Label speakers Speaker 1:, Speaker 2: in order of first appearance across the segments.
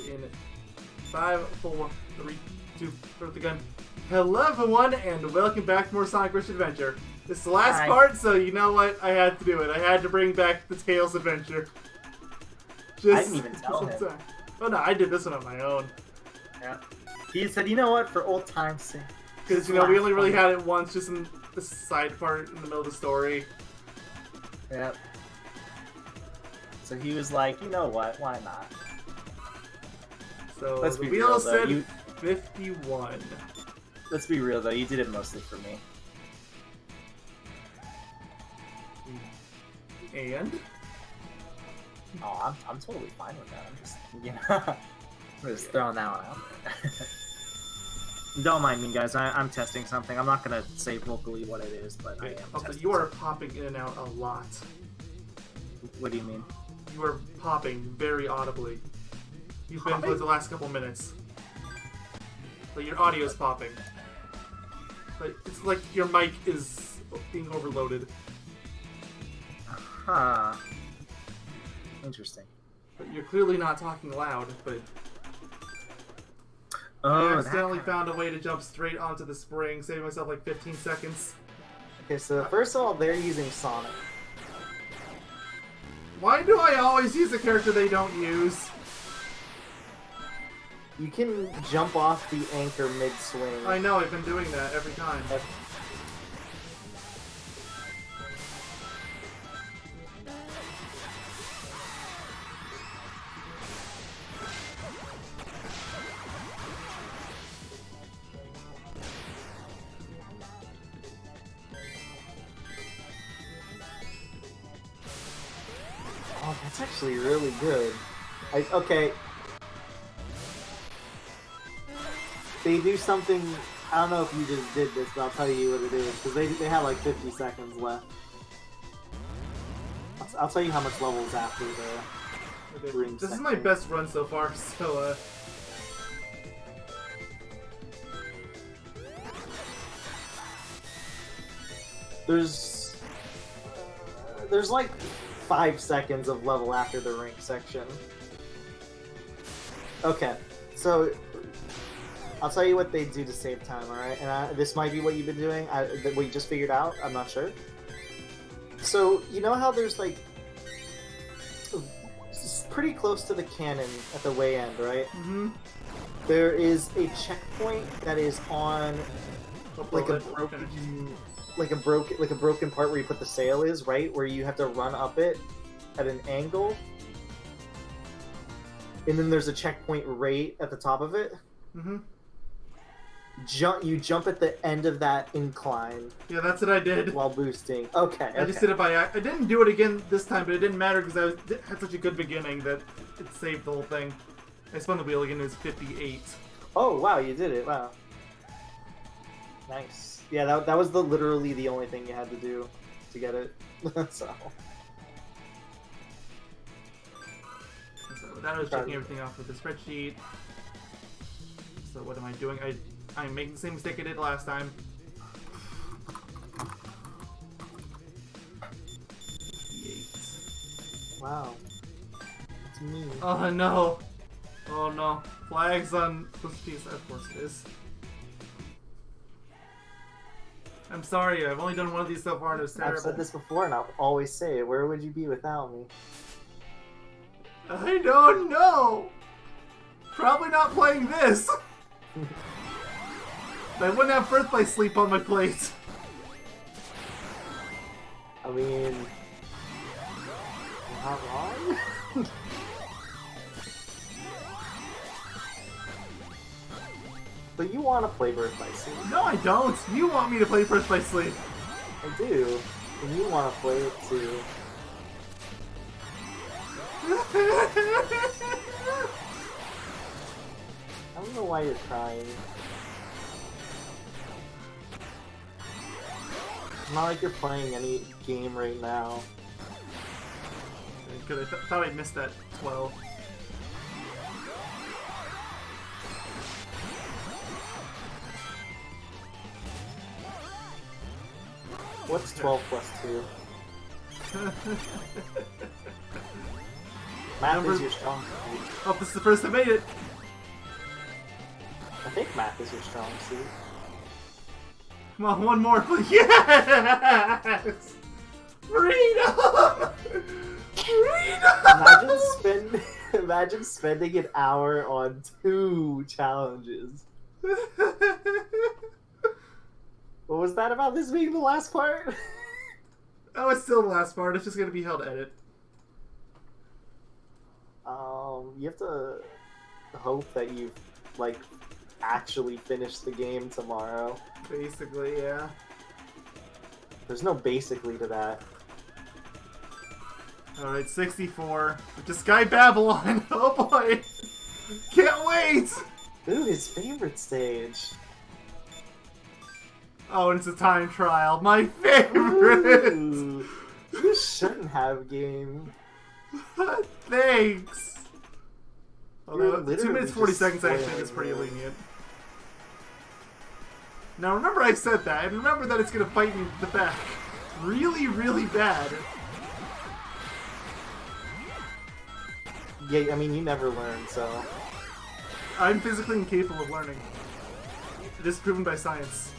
Speaker 1: in 5, 4, 3, 2, throw the gun. Hello everyone, and welcome back to more Sonic Rush Adventure. This is the last part, so you know what? I had to do it. I had to bring back the Tails adventure.
Speaker 2: I didn't even tell him.
Speaker 1: Oh no, I did this one on my own.
Speaker 2: Yeah. He said, you know what, for old time's sake.
Speaker 1: Because, you know, we only really had it once, just in the side part in the middle of the story.
Speaker 2: Yep. So he was like, you know what, why not?
Speaker 1: So
Speaker 2: Let's
Speaker 1: the
Speaker 2: be
Speaker 1: wheel
Speaker 2: real,
Speaker 1: said
Speaker 2: though.
Speaker 1: 51.
Speaker 2: Let's be real, though. You did it mostly for me.
Speaker 1: And?
Speaker 2: Oh, I'm totally fine with that. I'm just, you know, I'm just throwing that one out there. Don't mind me, guys. I'm testing something. I'm not going to say vocally what it is, but I am
Speaker 1: Also,
Speaker 2: testing
Speaker 1: you are
Speaker 2: something.
Speaker 1: popping in and out a lot.
Speaker 2: What do you mean?
Speaker 1: You are popping very audibly. You've been for the last couple minutes. Like, your audio is popping. Like, it's like your mic is being overloaded.
Speaker 2: Huh. Interesting.
Speaker 1: But you're clearly not talking loud, but...
Speaker 2: Oh,
Speaker 1: I accidentally found a way to jump straight onto the spring, saving myself like 15 seconds.
Speaker 2: Okay, so first of all, they're using Sonic.
Speaker 1: Why do I always use a character they don't use?
Speaker 2: You can jump off the anchor mid-swing.
Speaker 1: I know, I've been doing that every time.
Speaker 2: Oh, that's actually really good. Okay. They do something, I don't know if you just did this, but I'll tell you what it is, because they have like 50 seconds left. I'll tell you how much levels after the ring
Speaker 1: This is
Speaker 2: section.
Speaker 1: my best run so far, so
Speaker 2: There's like 5 seconds of level after the ring section. Okay, so I'll tell you what they do to save time, alright? And this might be what you've been doing, what you just figured out, I'm not sure. So, you know how there's like, pretty close to the cannon at the way end, right?
Speaker 1: mm-hmm.
Speaker 2: There is a checkpoint that is on like a broken part where you put the sail is, right? Where you have to run up it at an angle. And then there's a checkpoint right at the top of it.
Speaker 1: Mm-hmm.
Speaker 2: You jump at the end of that incline.
Speaker 1: Yeah, that's what I did.
Speaker 2: While boosting. Okay.
Speaker 1: I just did it by I didn't do it again this time, but it didn't matter because I had such a good beginning that it saved the whole thing. I spun the wheel again, it was 58.
Speaker 2: Oh, wow, you did it. Wow. Nice. Yeah, that was literally the only thing you had to do to get it. So
Speaker 1: that I was checking everything off with the spreadsheet. So what am I doing? I'm making the same mistake I did last time. 58.
Speaker 2: wow. It's me.
Speaker 1: Oh no. Oh no. Flags on this piece. Of course it is. I'm sorry, I've only done one of these so far and it was terrible.
Speaker 2: I've said this before and I'll always say it. Where would you be without me?
Speaker 1: I don't know! Probably not playing this! I wouldn't have birthplace sleep on my plate.
Speaker 2: I mean, you're not wrong. But you want to play Birthplace Sleep.
Speaker 1: No, I don't! You want me to play birthplace sleep!
Speaker 2: I do. And you want to play it too. I don't know why you're crying. It's not like you're playing any game right now.
Speaker 1: Good, I thought I missed that 12.
Speaker 2: What's 12 plus 2? Math is your strong suit.
Speaker 1: Oh, this is the first I made it.
Speaker 2: I think math is your strong suit.
Speaker 1: Come on, one more, please. Yes! Freedom! Freedom!
Speaker 2: Imagine spending an hour on 2 challenges. What was that about this being the last part?
Speaker 1: Oh, it's still the last part. It's just gonna be held edit.
Speaker 2: You have to hope that you've, like, actually finished the game tomorrow.
Speaker 1: Basically, yeah.
Speaker 2: There's no basically to that.
Speaker 1: Alright, 64. Which is Sky Babylon. Oh boy! Can't wait!
Speaker 2: Ooh, his favorite stage.
Speaker 1: Oh, and it's a time trial. My favorite!
Speaker 2: Ooh, you shouldn't have game.
Speaker 1: Thanks! Although,
Speaker 2: You're
Speaker 1: 2 minutes 40 seconds I think is pretty lenient. Now remember I said that, and remember that it's gonna bite me in the back. Really, really bad.
Speaker 2: Yeah, I mean, you never learn, so...
Speaker 1: I'm physically incapable of learning. It is proven by science.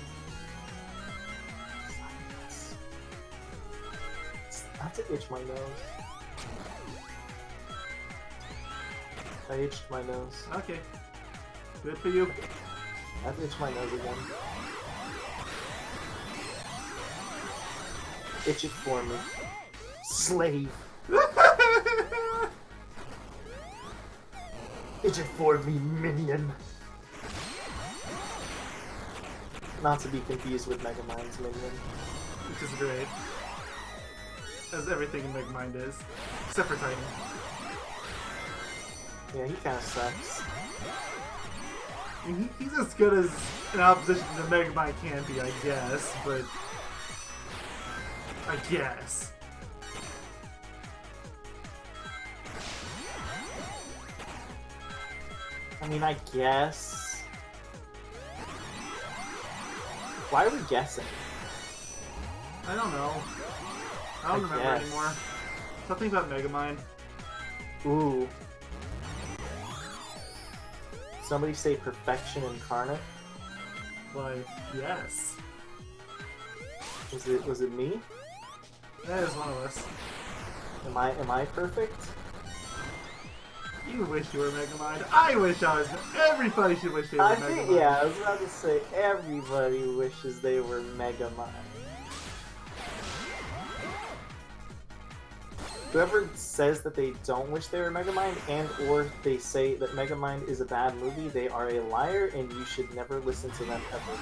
Speaker 2: Not to itch my nose. I itched my nose.
Speaker 1: Okay. Good for you.
Speaker 2: I have to itch my nose again. Itch it for me. Slave. Itch it for me, minion. Not to be confused with Megamind's minion.
Speaker 1: Which is great. As everything in Megamind is. Except for Titan.
Speaker 2: Yeah, he kinda sucks.
Speaker 1: I mean, he's as good as an opposition to Megamind can be, I guess, but... I guess.
Speaker 2: I mean, I guess... Why are we guessing?
Speaker 1: I don't know. I don't remember
Speaker 2: guess.
Speaker 1: anymore. Something about Megamind.
Speaker 2: Ooh. Somebody say perfection incarnate?
Speaker 1: Like, yes.
Speaker 2: Was it me?
Speaker 1: That is one of us.
Speaker 2: Am I perfect?
Speaker 1: You wish you were Megamind. I wish I was. Everybody should wish they were
Speaker 2: I
Speaker 1: Megamind.
Speaker 2: think, yeah, I was about to say everybody wishes they were Megamind. Whoever says that they don't wish they were Megamind and or they say that Megamind is a bad movie, they are a liar and you should never listen to them ever.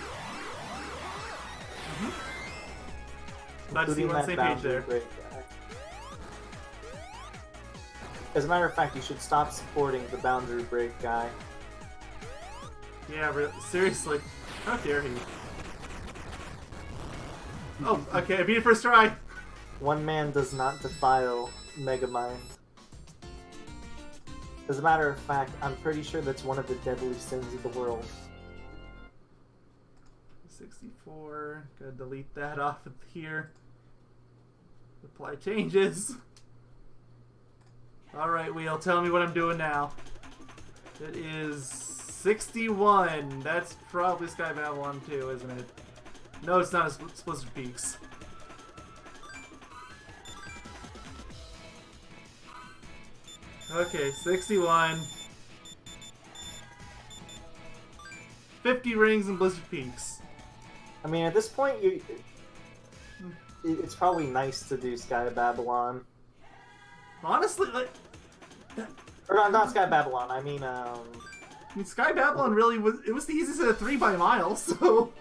Speaker 1: Glad to see you on the same page there.
Speaker 2: Great guy. As a matter of fact, you should stop supporting the boundary break guy.
Speaker 1: Yeah, seriously. How dare he? Oh, okay, I beat it first try.
Speaker 2: One man does not defile Megamind. As a matter of fact, I'm pretty sure that's one of the deadly sins of the world.
Speaker 1: 64. Gotta delete that off of here. Apply changes. Alright, Wheel, tell me what I'm doing now. It is 61. That's probably Sky Babylon 2, isn't it? No, it's not. It's Blizzard Peaks. Okay, 61. 50 rings and Blizzard Peaks.
Speaker 2: I mean, at this point, it's probably nice to do Sky Babylon.
Speaker 1: Honestly, like...
Speaker 2: Or not Sky Babylon, I mean,
Speaker 1: Sky Babylon really was... It was the easiest of the 3 by mile, so...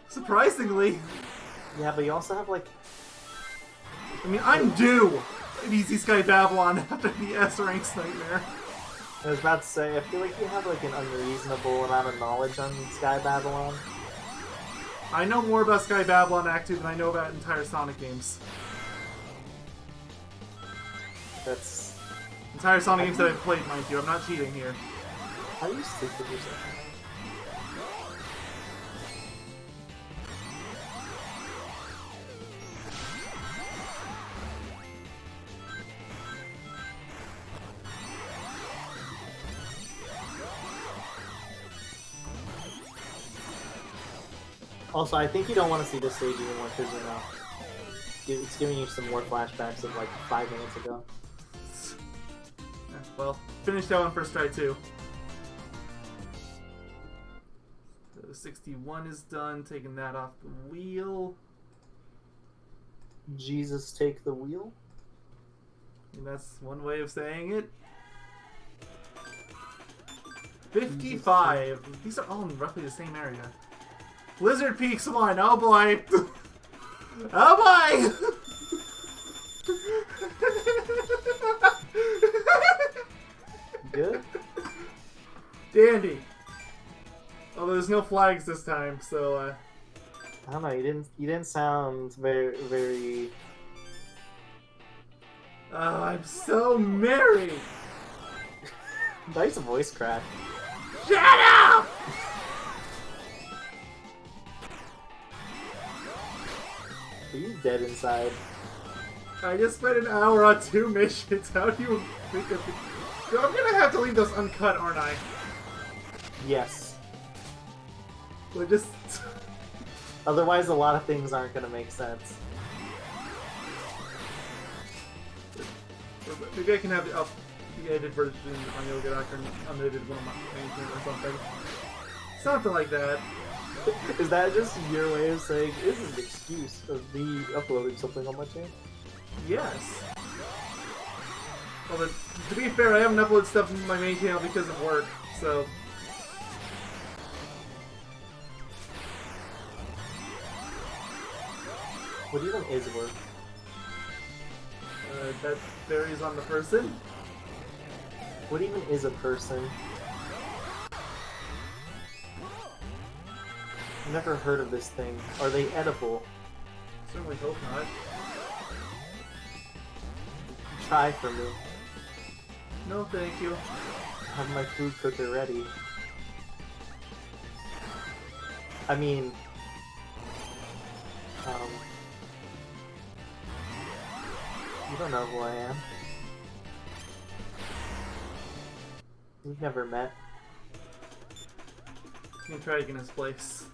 Speaker 1: Surprisingly.
Speaker 2: Yeah, but you also have, like...
Speaker 1: I mean, I'm due an easy Sky Babylon after the S-Ranks nightmare.
Speaker 2: I was about to say, I feel like you have, like, an unreasonable amount of knowledge on Sky Babylon.
Speaker 1: I know more about Sky Babylon Act 2 than I know about entire Sonic games.
Speaker 2: That's...
Speaker 1: Entire Sonic games that I've played, mind you. I'm not cheating here.
Speaker 2: How do you stick with yourself? Also, I think you don't want to see this stage anymore because, you know, it's giving you some more flashbacks of like 5 minutes ago.
Speaker 1: Well, finish that one first try too. The 61 is done, taking that off the wheel.
Speaker 2: Jesus, take the wheel?
Speaker 1: And that's one way of saying it. 55. These are all in roughly the same area. Blizzard Peaks one. Oh boy. Oh boy.
Speaker 2: Good.
Speaker 1: Dandy. Although there's no flags this time, so
Speaker 2: I don't know. You didn't sound very.
Speaker 1: Oh, I'm so merry.
Speaker 2: Nice voice crack.
Speaker 1: Shut up!
Speaker 2: Are you dead inside?
Speaker 1: I just spent an hour on 2 missions. How do you think of it? I'm gonna have to leave those uncut, aren't I?
Speaker 2: Yes.
Speaker 1: We're just...
Speaker 2: Otherwise, a lot of things aren't gonna make sense.
Speaker 1: Maybe I can have the edited version on Yogaidr and unedited one of my main or something. Something like that.
Speaker 2: Is that just your way of saying, this is an excuse of me uploading something on my channel?
Speaker 1: Yes. Well, but to be fair, I haven't uploaded stuff on my main channel because of work, so...
Speaker 2: What even is work?
Speaker 1: That varies on the person.
Speaker 2: What even is a person? I've never heard of this thing. Are they edible?
Speaker 1: Certainly hope not.
Speaker 2: Try for me.
Speaker 1: No, thank you.
Speaker 2: Have my food cooker ready. I mean... You don't know who I am. We've never met.
Speaker 1: You can try to get in his place.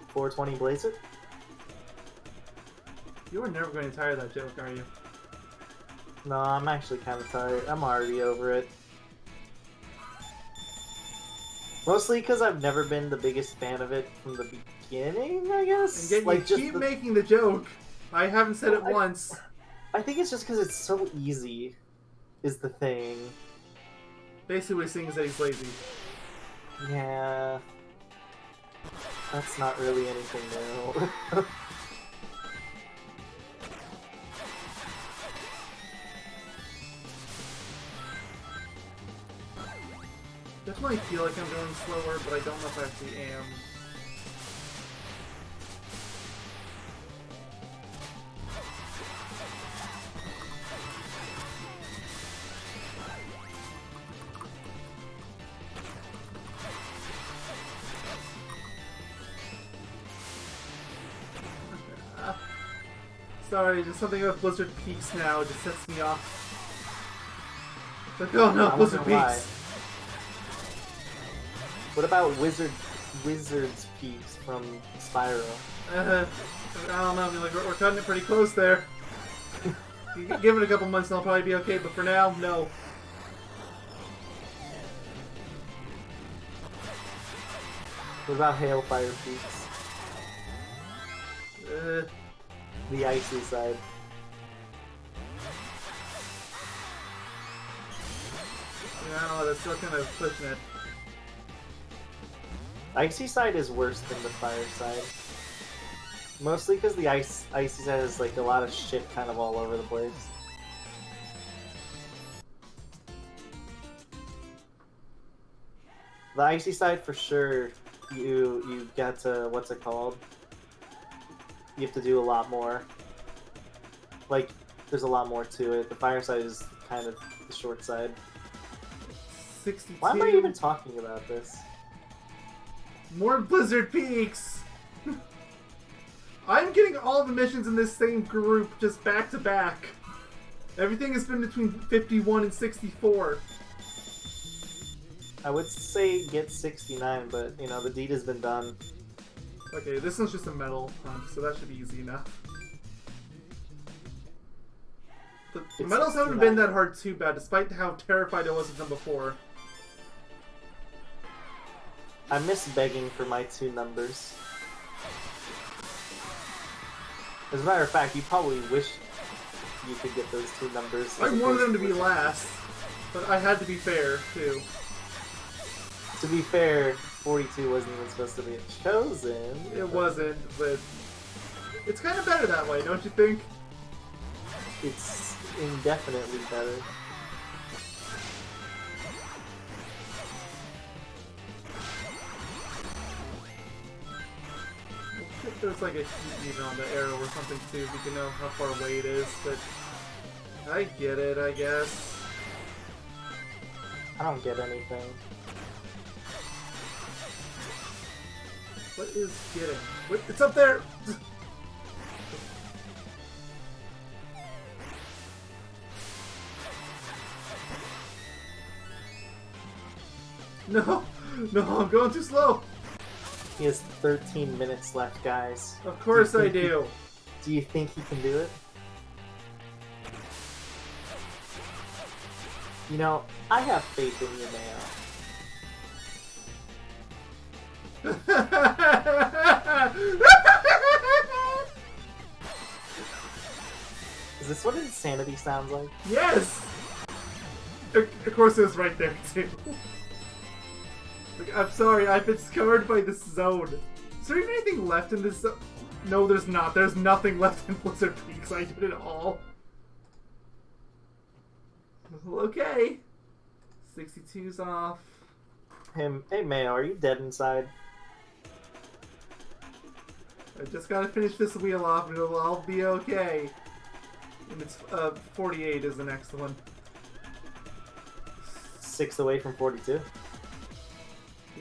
Speaker 2: 420 Blazer?
Speaker 1: You are never going to tire of that joke, are you?
Speaker 2: No, I'm actually kind of tired. I'm already over it. Mostly because I've never been the biggest fan of it from the beginning, I guess?
Speaker 1: And yet
Speaker 2: like,
Speaker 1: you keep making the joke. I haven't said it once.
Speaker 2: I think it's just because it's so easy, is the thing.
Speaker 1: Basically what he's saying is that he's lazy.
Speaker 2: Yeah. That's not really anything new.
Speaker 1: Definitely feel like I'm going slower, but I don't know if I actually am. Sorry, just something about Blizzard Peaks now just sets me off. It's like, oh no, Blizzard Peaks!
Speaker 2: What about Wizard's Peaks from Spyro?
Speaker 1: I don't know, I mean, like, we're cutting it pretty close there. You give it a couple months and I'll probably be okay, but for now, no.
Speaker 2: What about Hailfire Peaks? The icy side.
Speaker 1: Yeah, I don't know, that's still kind of pushing it.
Speaker 2: Icy side is worse than the fire side. Mostly because the icy side is like a lot of shit kind of all over the place. The icy side for sure, you get to, what's it called? You have to do a lot more. Like, there's a lot more to it. The fire side is kind of the short side.
Speaker 1: 62.
Speaker 2: Why am I even talking about this?
Speaker 1: More Blizzard Peaks! I'm getting all the missions in this same group, just back to back. Everything has been between 51 and 64.
Speaker 2: I would say get 69, but, you know, the deed has been done.
Speaker 1: Okay, this one's just a metal punch, so that should be easy enough. The metals haven't been that hard too bad, despite how terrified I was of them before.
Speaker 2: I miss begging for my 2 numbers. As a matter of fact, you probably wish you could get those 2 numbers.
Speaker 1: I wanted them to be last, but I had to be fair, too.
Speaker 2: To be fair, 42 wasn't even supposed to be chosen.
Speaker 1: It wasn't, but it's kind of better that way, don't you think?
Speaker 2: It's indefinitely better.
Speaker 1: I think there's like a heat even on the arrow or something too, if you can know how far away it is, but I get it, I guess.
Speaker 2: I don't get anything.
Speaker 1: What is getting? What? It's up there! No! No, I'm going too slow!
Speaker 2: He has 13 minutes left, guys.
Speaker 1: Of course I do!
Speaker 2: Do you think he can do it? You know, I have faith in you, Mayo. Is this what insanity sounds like?
Speaker 1: Yes! Of course it was right there, too. Like, I'm sorry, I've been scarred by this zone. Is there even anything left in this zone? No, there's not. There's nothing left in Blizzard Peaks. I did it all. Okay. 62's off.
Speaker 2: Hey, Mayo, are you dead inside?
Speaker 1: I just gotta finish this wheel off and it'll all be okay. And it's 48 is the next one.
Speaker 2: 6 away from 42.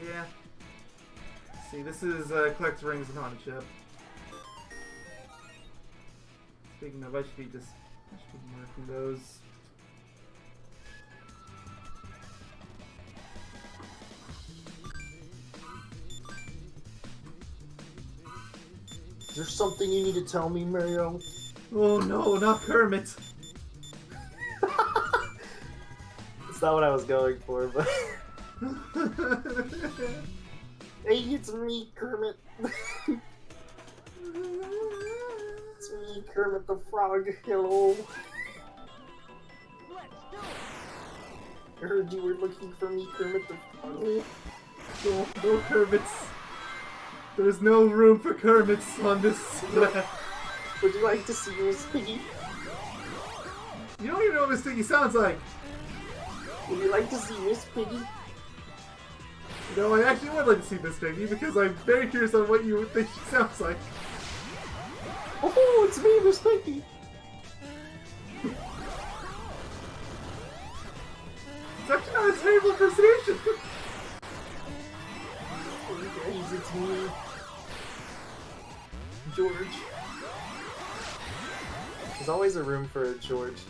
Speaker 1: Yeah. See, this is collect rings and haunted ship. Speaking of, I should be marking those.
Speaker 2: Is there something you need to tell me, Mario?
Speaker 1: Oh no, not Kermit!
Speaker 2: That's not what I was going for, but... Hey, it's me, Kermit. It's me, Kermit the Frog. Hello. I heard you were looking for me, Kermit the Frog.
Speaker 1: No, no Kermits. There's no room for Kermits on this.
Speaker 2: Would you like to see Miss Piggy?
Speaker 1: You don't even know what Miss Piggy sounds like.
Speaker 2: Would you like to see Miss Piggy?
Speaker 1: No, I actually would like to see Miss Piggy because I'm very curious on what you think she sounds like.
Speaker 2: Oh, it's me, Miss Piggy.
Speaker 1: It's actually not a terrible impersonation.
Speaker 2: Guys, it's me, George. There's always a room for a George.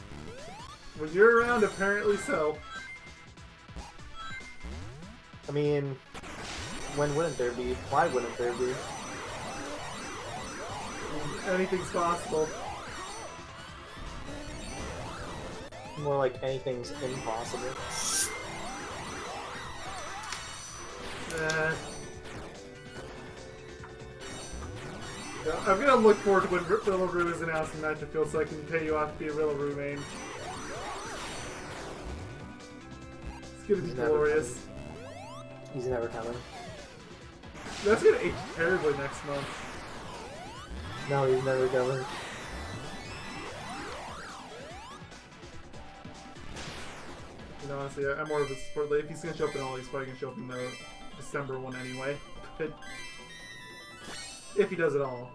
Speaker 1: When you're around, apparently so.
Speaker 2: I mean, when wouldn't there be? Why wouldn't there be?
Speaker 1: Anything's possible.
Speaker 2: More like anything's impossible.
Speaker 1: I'm gonna look forward to when Rillaru is announced in Match of Field so I can pay you off to be a Rillaru main. It's gonna be glorious.
Speaker 2: He's never coming.
Speaker 1: That's gonna age terribly next month.
Speaker 2: No, he's never coming.
Speaker 1: You know, honestly, I'm more of a support. Like, if he's gonna show up in all, he's probably gonna show up in the December one anyway. But if he does it all.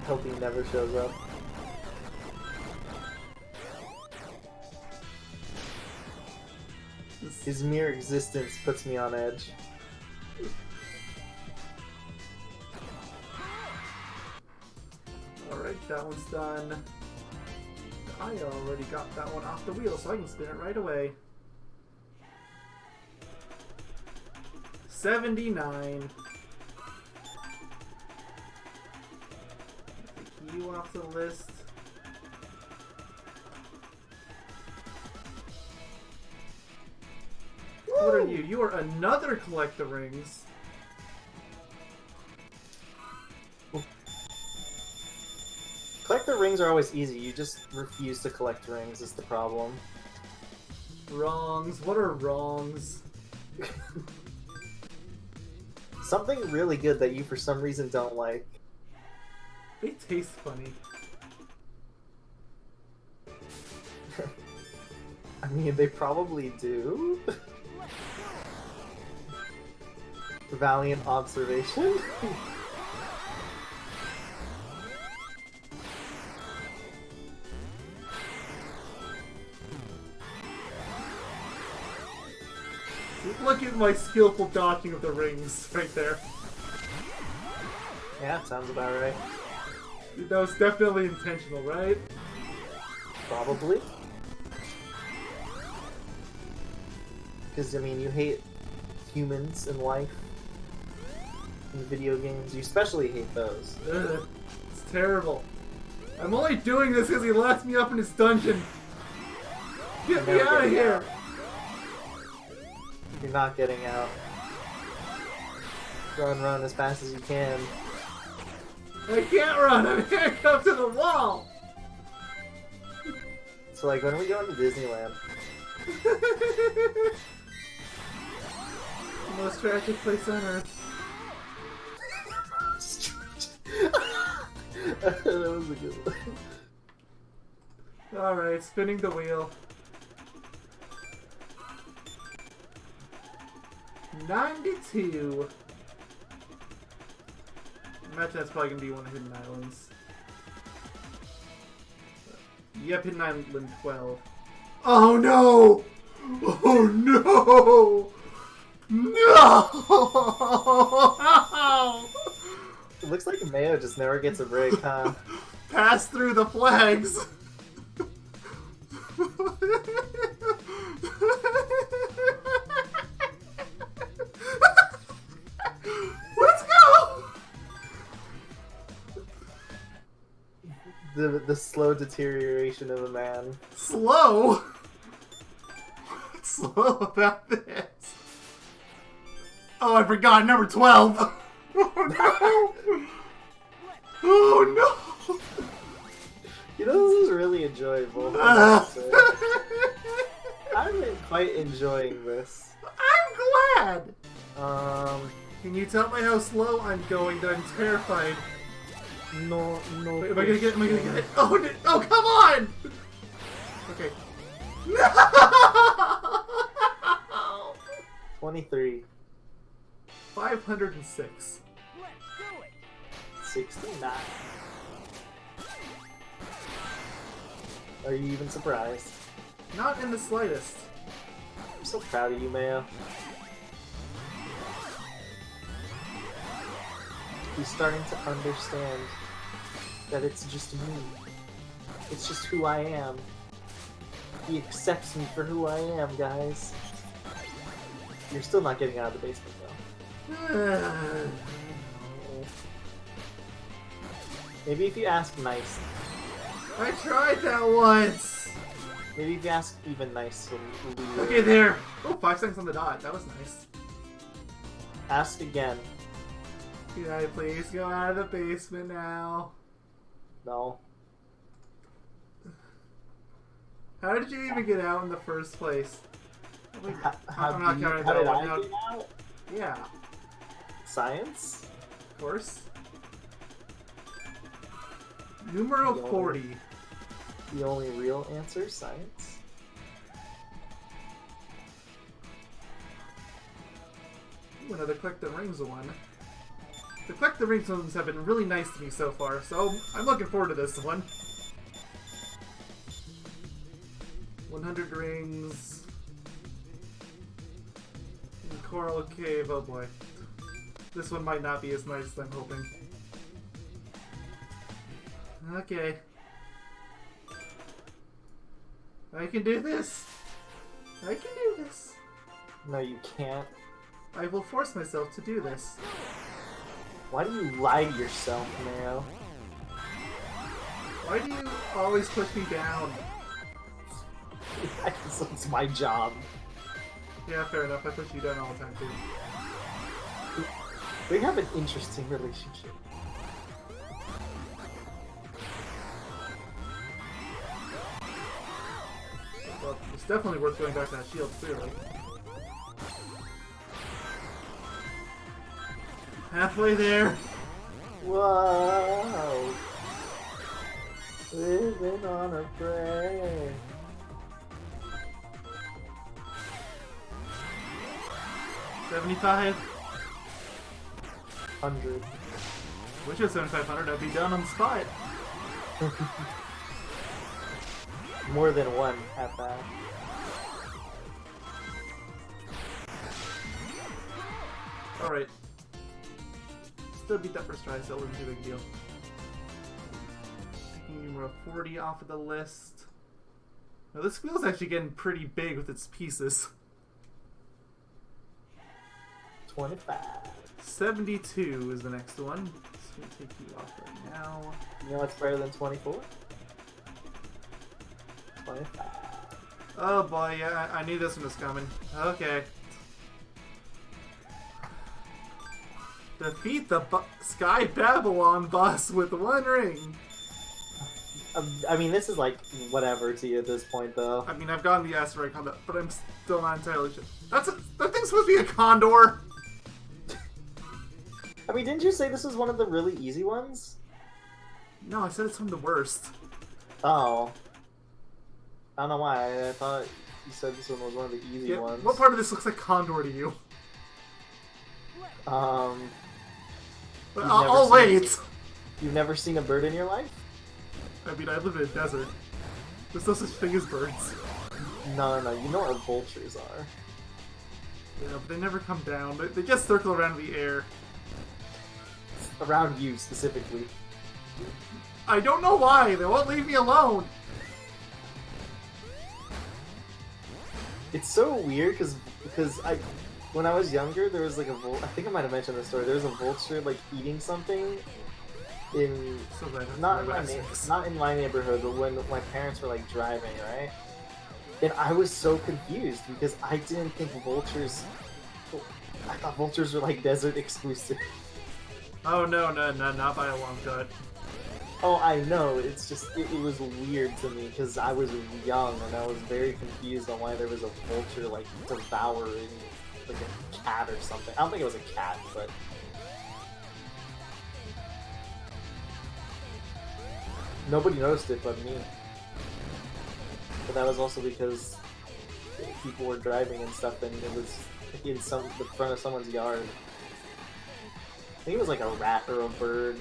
Speaker 2: Hope he never shows up. His mere existence puts me on edge.
Speaker 1: Alright, that one's done. I already got that one off the wheel, so I can spin it right away. 79. Take you off the list. What are you? You are another collect the rings.
Speaker 2: Collect the rings are always easy. You just refuse to collect rings is the problem.
Speaker 1: Wrongs. What are wrongs?
Speaker 2: Something really good that you for some reason don't like.
Speaker 1: They taste funny.
Speaker 2: I mean, they probably do. Valiant observation.
Speaker 1: Look at my skillful dodging of the rings right there.
Speaker 2: Yeah, sounds about right.
Speaker 1: That was definitely intentional, right?
Speaker 2: Probably. Because, I mean, you hate humans in life. In video games. You especially hate those.
Speaker 1: Ugh, it's terrible. I'm only doing this because he left me up in his dungeon. Get me out of here!
Speaker 2: You're not getting out. Run as fast as you can.
Speaker 1: I can't run! I'm handcuffed to the wall!
Speaker 2: So, like, when are we going to Disneyland?
Speaker 1: The most tragic place on earth.
Speaker 2: That was a good one.
Speaker 1: Alright, spinning the wheel. 92. Imagine that's probably gonna be one of Hidden Islands. Yep, Hidden Island 12. Oh no! Oh no! No!
Speaker 2: It looks like Mayo just never gets a break, huh?
Speaker 1: Pass through the flags! Let's go!
Speaker 2: The slow deterioration of a man.
Speaker 1: Slow? What's slow about this? Oh, I forgot number 12! Oh no! Oh no!
Speaker 2: You know, this is really enjoyable. I've been quite enjoying this.
Speaker 1: I'm glad! Can you tell me how slow I'm going? That I'm terrified.
Speaker 2: No.
Speaker 1: Wait, am I gonna get it? Am I gonna get it? Oh, no, oh come on! Okay. No!
Speaker 2: 23.
Speaker 1: 506.
Speaker 2: 69. Are you even surprised?
Speaker 1: Not in the slightest.
Speaker 2: I'm so proud of you, Mayo. He's starting to understand that it's just me. It's just who I am. He accepts me for who I am, guys. You're still not getting out of the basement, though. Maybe if you ask nice.
Speaker 1: I tried that once!
Speaker 2: Maybe if you ask even nice.
Speaker 1: Okay, there! Oh, 5 seconds on the dot. That was nice.
Speaker 2: Ask again.
Speaker 1: Can I please go out of the basement now?
Speaker 2: No.
Speaker 1: How did you even get out in the first place? Wait,
Speaker 2: How
Speaker 1: I'm not
Speaker 2: did
Speaker 1: counting
Speaker 2: how
Speaker 1: that
Speaker 2: did
Speaker 1: one.
Speaker 2: I
Speaker 1: No.
Speaker 2: get out?
Speaker 1: Yeah,
Speaker 2: Science?
Speaker 1: of course. Numero
Speaker 2: The only-
Speaker 1: 40.
Speaker 2: The only real answer? Science?
Speaker 1: Ooh, another Collect the Rings one. The Collect the Rings ones have been really nice to me so far, so I'm looking forward to this one. 100 rings. Coral Cave, oh boy. This one might not be as nice as I'm hoping. Okay. I can do this! I can do this!
Speaker 2: No, you can't.
Speaker 1: I will force myself to do this.
Speaker 2: Why do you lie to yourself, Mayo?
Speaker 1: Why do you always push me down?
Speaker 2: It's my job.
Speaker 1: Yeah, fair enough. I push you down all the time, too.
Speaker 2: We have an interesting relationship.
Speaker 1: Well, it's definitely worth going back to that shield, clearly. Halfway there.
Speaker 2: Whoa. Living on a prayer.
Speaker 1: $75.
Speaker 2: 100.
Speaker 1: Wish it was 7,500. I'd be done on the spot.
Speaker 2: More than one at that.
Speaker 1: Alright. Still beat that first try, so it wasn't too big a deal. Taking numero 40 off of the list. Now this wheel's actually getting pretty big with its pieces.
Speaker 2: 25.
Speaker 1: 72 is the next one. Just gonna take you off right now.
Speaker 2: You know what's better than 24? 25.
Speaker 1: Oh boy, yeah, I knew this one was coming. Okay. Defeat the Sky Babylon boss with one ring.
Speaker 2: I mean, this is like whatever to you at this point, though.
Speaker 1: I mean, I've gotten the asteroid combat, but I'm still not entirely sure. That thing's supposed to be a condor.
Speaker 2: I mean, didn't you say this was one of the really easy ones?
Speaker 1: No, I said it's one of the worst.
Speaker 2: Oh. I don't know why. I thought you said this one was one of the easy ones.
Speaker 1: What part of this looks like condor to you? I'll wait.
Speaker 2: You've never seen a bird in your life?
Speaker 1: I mean, I live in a desert. There's no such thing as birds.
Speaker 2: No. You know what vultures are.
Speaker 1: Yeah, but they never come down. They just circle around in the air.
Speaker 2: Around you, specifically.
Speaker 1: I don't know why. They won't leave me alone.
Speaker 2: It's so weird because when I was younger, there was like I think I might have mentioned this story. There was a vulture like eating something in not in my neighborhood, but when my parents were like driving, right? And I was so confused because I didn't think vultures. I thought vultures were like desert exclusive.
Speaker 1: Oh no, not by a long shot.
Speaker 2: Oh, I know. It's just it was weird to me because I was young and I was very confused on why there was a vulture like devouring like a cat or something. I don't think it was a cat, but nobody noticed it but me. But that was also because people were driving and stuff, and it was in the front of someone's yard. I think it was like a rat or a bird.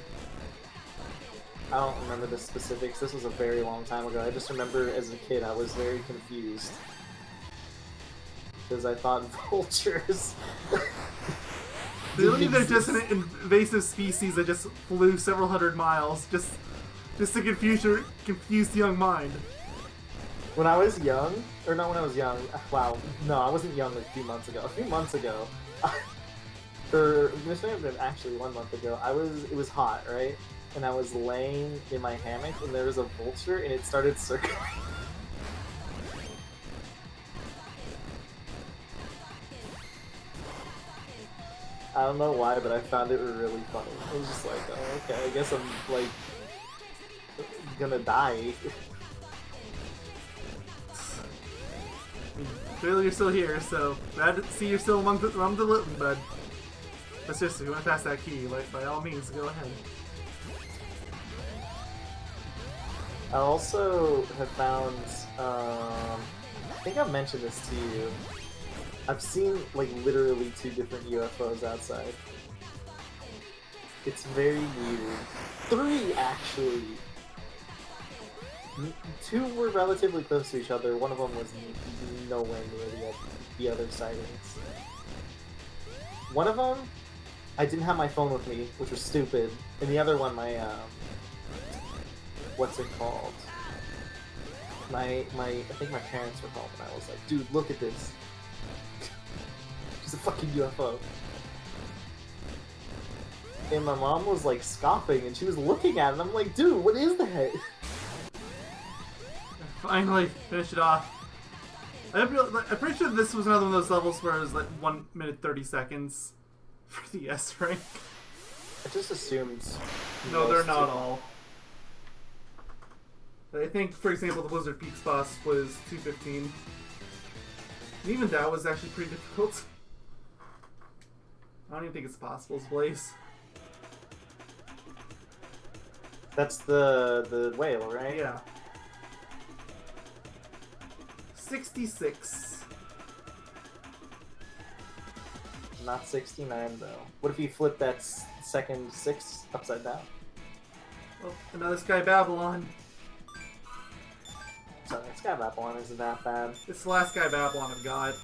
Speaker 2: I don't remember the specifics. This was a very long time ago. I just remember as a kid I was very confused. Because I thought vultures...
Speaker 1: Really, they're just an invasive species that just flew several hundred miles just to confuse the young mind.
Speaker 2: When I was young, or not when I was young, wow, no, I wasn't young like a few months ago. A few months ago, or this may have been actually 1 month ago, it was hot, right? And I was laying in my hammock, and there was a vulture, and it started circling. I don't know why, but I found it really funny. I was just like, oh, okay, I guess I'm, like, gonna die.
Speaker 1: Clearly you're still here, so glad to see you're still among the living, bud. But seriously, if you want to pass that key, like, by all means, go ahead.
Speaker 2: I also have found, I think I've mentioned this to you. I've seen, like, literally 2 different UFOs outside. It's very weird. 3, actually. 2 were relatively close to each other. One of them was nowhere near the other sightings. One of them, I didn't have my phone with me, which was stupid. And the other one, my, what's it called? I think my parents were home, and I was like, dude, look at this.
Speaker 3: She's a fucking UFO. And my mom was like scoffing, and she was looking at it, and I'm like, dude, what is that?
Speaker 1: Finally, finish it off. I'm pretty sure this was another one of those levels where it was like 1 minute 30 seconds for the S rank.
Speaker 3: I just assumed.
Speaker 1: No, they're not all. I think, for example, the Blizzard Peaks boss was 2:15. And even that was actually pretty difficult. I don't even think it's possible to Blaze.
Speaker 3: That's the whale, right?
Speaker 1: Yeah. 66.
Speaker 3: Not 69 though. What if you flip that second 6 upside down?
Speaker 1: Oh, another Sky Babylon.
Speaker 3: So Sky Babylon isn't that bad.
Speaker 1: It's the last Sky Babylon I've got.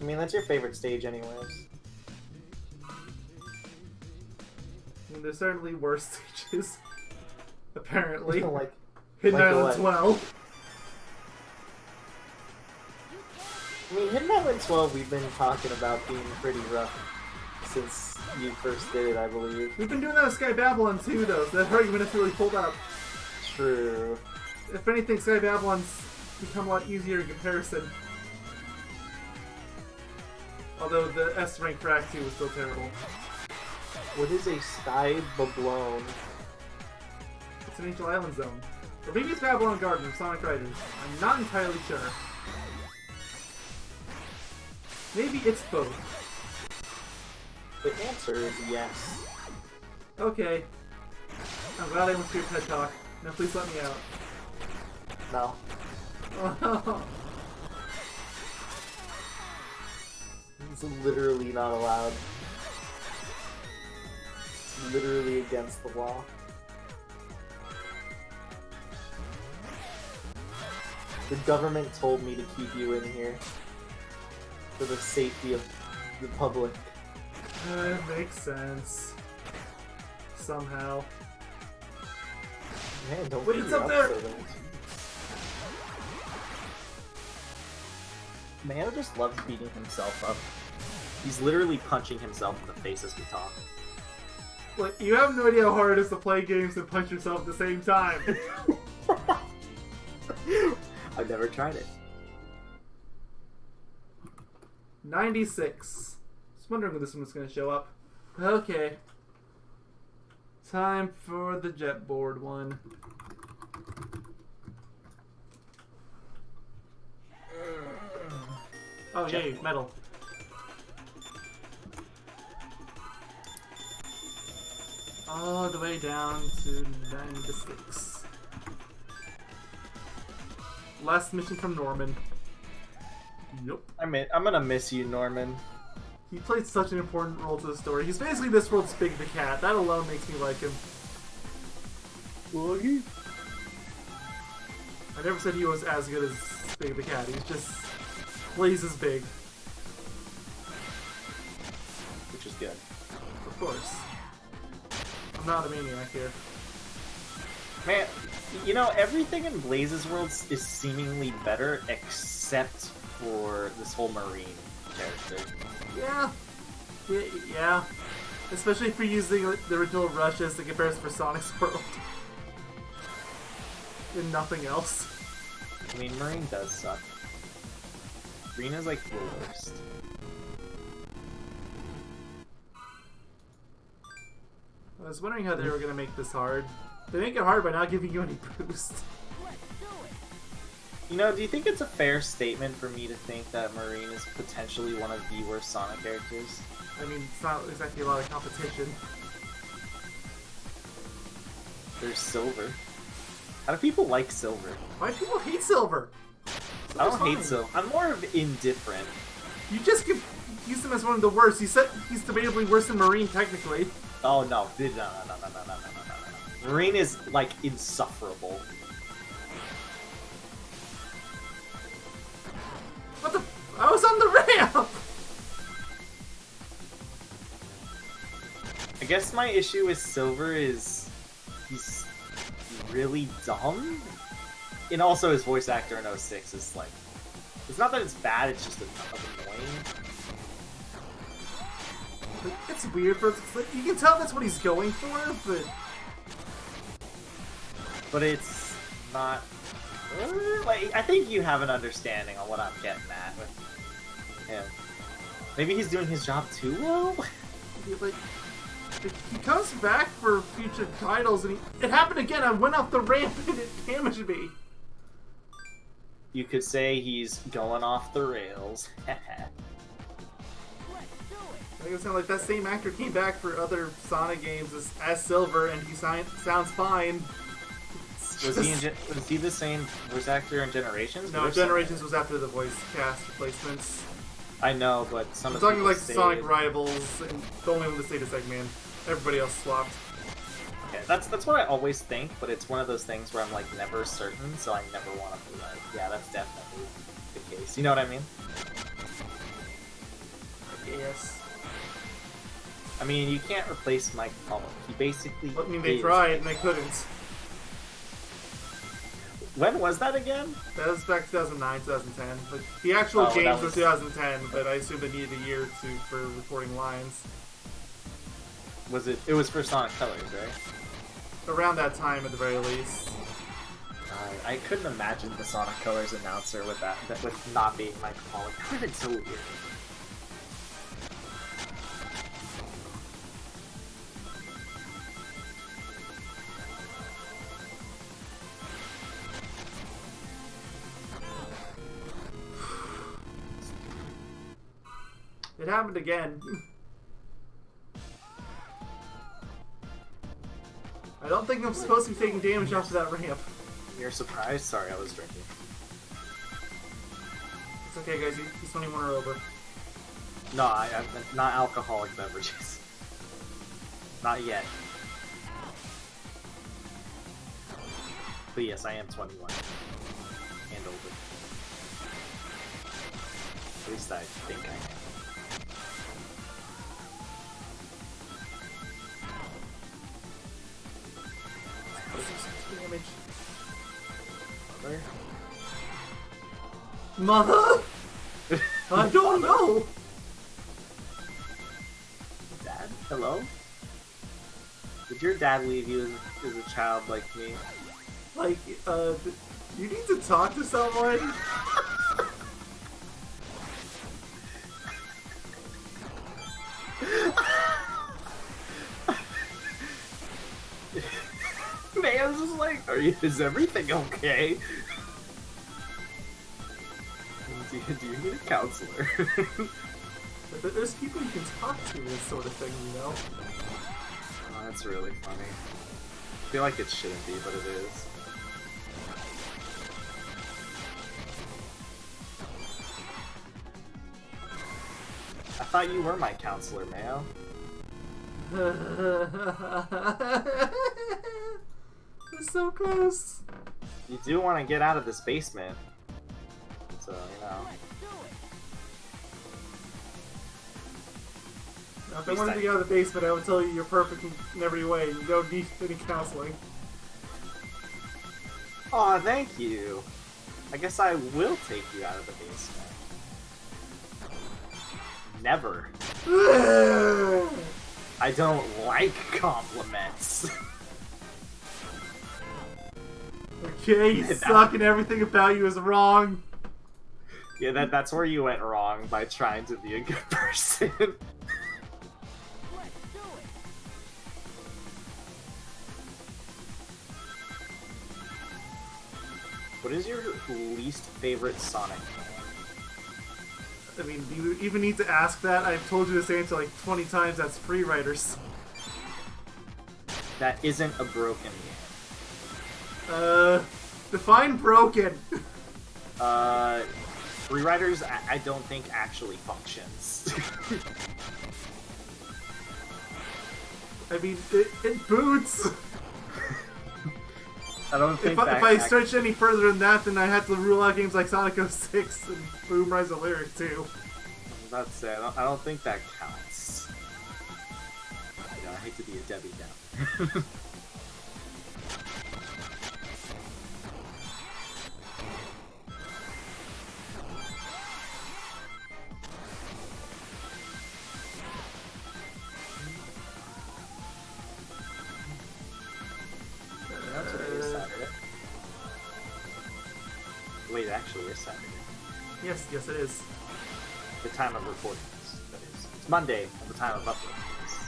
Speaker 3: I mean, that's your favorite stage anyways.
Speaker 1: I mean, there's certainly worse stages. Apparently.
Speaker 3: like
Speaker 1: Hidden
Speaker 3: like
Speaker 1: Island
Speaker 3: what?
Speaker 1: 12.
Speaker 3: I mean, Hidden Island 12 we've been talking about being pretty rough since you first did it, I believe.
Speaker 1: We've been doing that with Sky Babylon too, though, so that argument has really pulled up.
Speaker 3: True.
Speaker 1: If anything, Sky Babylon's become a lot easier in comparison. Although the S rank for Act 2 was still terrible.
Speaker 3: What is a Sky Babylon?
Speaker 1: It's an Angel Island zone. Or maybe it's Babylon Garden or Sonic Riders. I'm not entirely sure. Maybe it's both.
Speaker 3: The answer is yes.
Speaker 1: Okay. I'm glad I went to your TED Talk. Now please let me out.
Speaker 3: No. It's literally not allowed. It's literally against the law. The government told me to keep you in here for the safety of the public.
Speaker 1: It makes sense. Somehow.
Speaker 3: Man, don't
Speaker 1: Wait,
Speaker 3: beat
Speaker 1: it's
Speaker 3: your
Speaker 1: up there!
Speaker 3: so
Speaker 2: Mayo just loves beating himself up. He's literally punching himself in the face as we talk.
Speaker 1: Like, you have no idea how hard it is to play games and punch yourself at the same time.
Speaker 2: I've never tried it.
Speaker 1: 96. Just wondering when this one was going to show up. Okay. Time for the jetboard one. Oh, yay, metal. All the way down to 96. Last mission from Norman. Yep.
Speaker 3: I'm gonna miss you, Norman.
Speaker 1: He played such an important role to the story. He's basically this world's Big the Cat. That alone makes me like him.
Speaker 3: Woogie.
Speaker 1: I never said he was as good as Big the Cat. He's just plays as Big.
Speaker 3: Which is good.
Speaker 1: Of course. I'm not a maniac here.
Speaker 3: Man, you know, everything in Blaze's world is seemingly better except for this whole Marine character.
Speaker 1: Yeah. Yeah. Especially if you're using the original Rush as the comparison for Sonic's world. And nothing else.
Speaker 3: I mean, Marine does suck. Rena's like the worst.
Speaker 1: I was wondering how they were going to make this hard. They make it hard by not giving you any boost.
Speaker 3: You know, do you think it's a fair statement for me to think that Marine is potentially one of the worst Sonic characters?
Speaker 1: I mean, it's not exactly a lot of competition.
Speaker 3: There's Silver. How do people like Silver?
Speaker 1: Why do people hate Silver?
Speaker 3: I don't
Speaker 1: Silver's
Speaker 3: hate Silver. I'm more of indifferent.
Speaker 1: You just use him as one of the worst. You said he's debatably worse than Marine, technically.
Speaker 3: Oh no, no. Marine is like insufferable.
Speaker 1: What the? I was on the ramp!
Speaker 3: I guess my issue with Silver is he's really dumb. And also his voice actor in 06 is like It's not that it's bad, it's just annoying.
Speaker 1: It's weird, but you can tell that's what he's going for, but...
Speaker 3: But it's not... Like, I think you have an understanding on what I'm getting at with him. Maybe he's doing his job too well?
Speaker 1: Like, he comes back for future titles, and it happened again. I went off the ramp, and it damaged me.
Speaker 3: You could say he's going off the rails.
Speaker 1: I guess like that same actor came back for other Sonic games as Silver, and he sounds fine.
Speaker 3: Was he the same voice actor in Generations?
Speaker 1: No, Generations was after the voice cast replacements.
Speaker 3: I know, but some
Speaker 1: I'm
Speaker 3: of the
Speaker 1: talking
Speaker 3: people
Speaker 1: like
Speaker 3: stayed.
Speaker 1: Sonic Rivals, and the only one that stayed is Eggman. Everybody else swapped.
Speaker 3: Okay, that's what I always think, but it's one of those things where I'm like never certain, so I never want to be like, yeah, that's definitely the case. You know what I mean?
Speaker 1: Yes.
Speaker 3: I mean, you can't replace Mike Pollock. He basically.
Speaker 1: I mean, they tried and they couldn't.
Speaker 3: When was that again?
Speaker 1: That was back 2009, 2010. But the actual games were 2010, but I assume they needed a year or two for recording lines.
Speaker 3: Was it? It was for Sonic Colors, right?
Speaker 1: Around that time, at the very least.
Speaker 3: I couldn't imagine the Sonic Colors announcer with that with not being Mike Pollock. That would have been so weird.
Speaker 1: It happened again. I don't think I'm supposed to be taking damage off of that ramp.
Speaker 3: You're surprised? Sorry, I was drinking.
Speaker 1: It's okay, guys. He's 21 or over.
Speaker 3: No, I'm not alcoholic beverages. Not yet. But yes, I am 21. And older. At least I think I am.
Speaker 1: Damage. Mother? I don't know!
Speaker 3: Dad? Hello? Did your dad leave you as a child like me?
Speaker 1: Like, you need to talk to someone?
Speaker 3: Man's just like, is everything okay? Do you need a counselor?
Speaker 1: But there's people you can talk to this sort of thing, you know?
Speaker 3: Oh, that's really funny. I feel like it shouldn't be, but it is. I thought you were my counselor, Mayo.
Speaker 1: It's so close.
Speaker 3: You do want to get out of this basement. So, you know.
Speaker 1: Now, if I wanted to get out of the basement, I would tell you you're perfect in every way. You don't need any counseling.
Speaker 3: Aw, thank you. I guess I will take you out of the basement. Never. I don't like compliments.
Speaker 1: Okay, you suck and everything about you is wrong.
Speaker 3: Yeah, that's where you went wrong by trying to be a good person. What is your least favorite Sonic game?
Speaker 1: I mean, you even need to ask that. I've told you this answer like 20 times. That's Free Riders.
Speaker 3: That isn't a broken game.
Speaker 1: Define broken.
Speaker 3: Free Riders, I don't think actually functions.
Speaker 1: I mean, it boots.
Speaker 3: I don't think
Speaker 1: if I stretch any further than that, then I have to rule out games like Sonic 06 and Boom Rise of Lyric too.
Speaker 3: That's it. I don't think that counts. You know, I hate to be a Debbie Downer. Wait, it actually is Saturday.
Speaker 1: Yes, yes it is.
Speaker 3: The time of recording this, that is. It's Monday at the time of uploading this.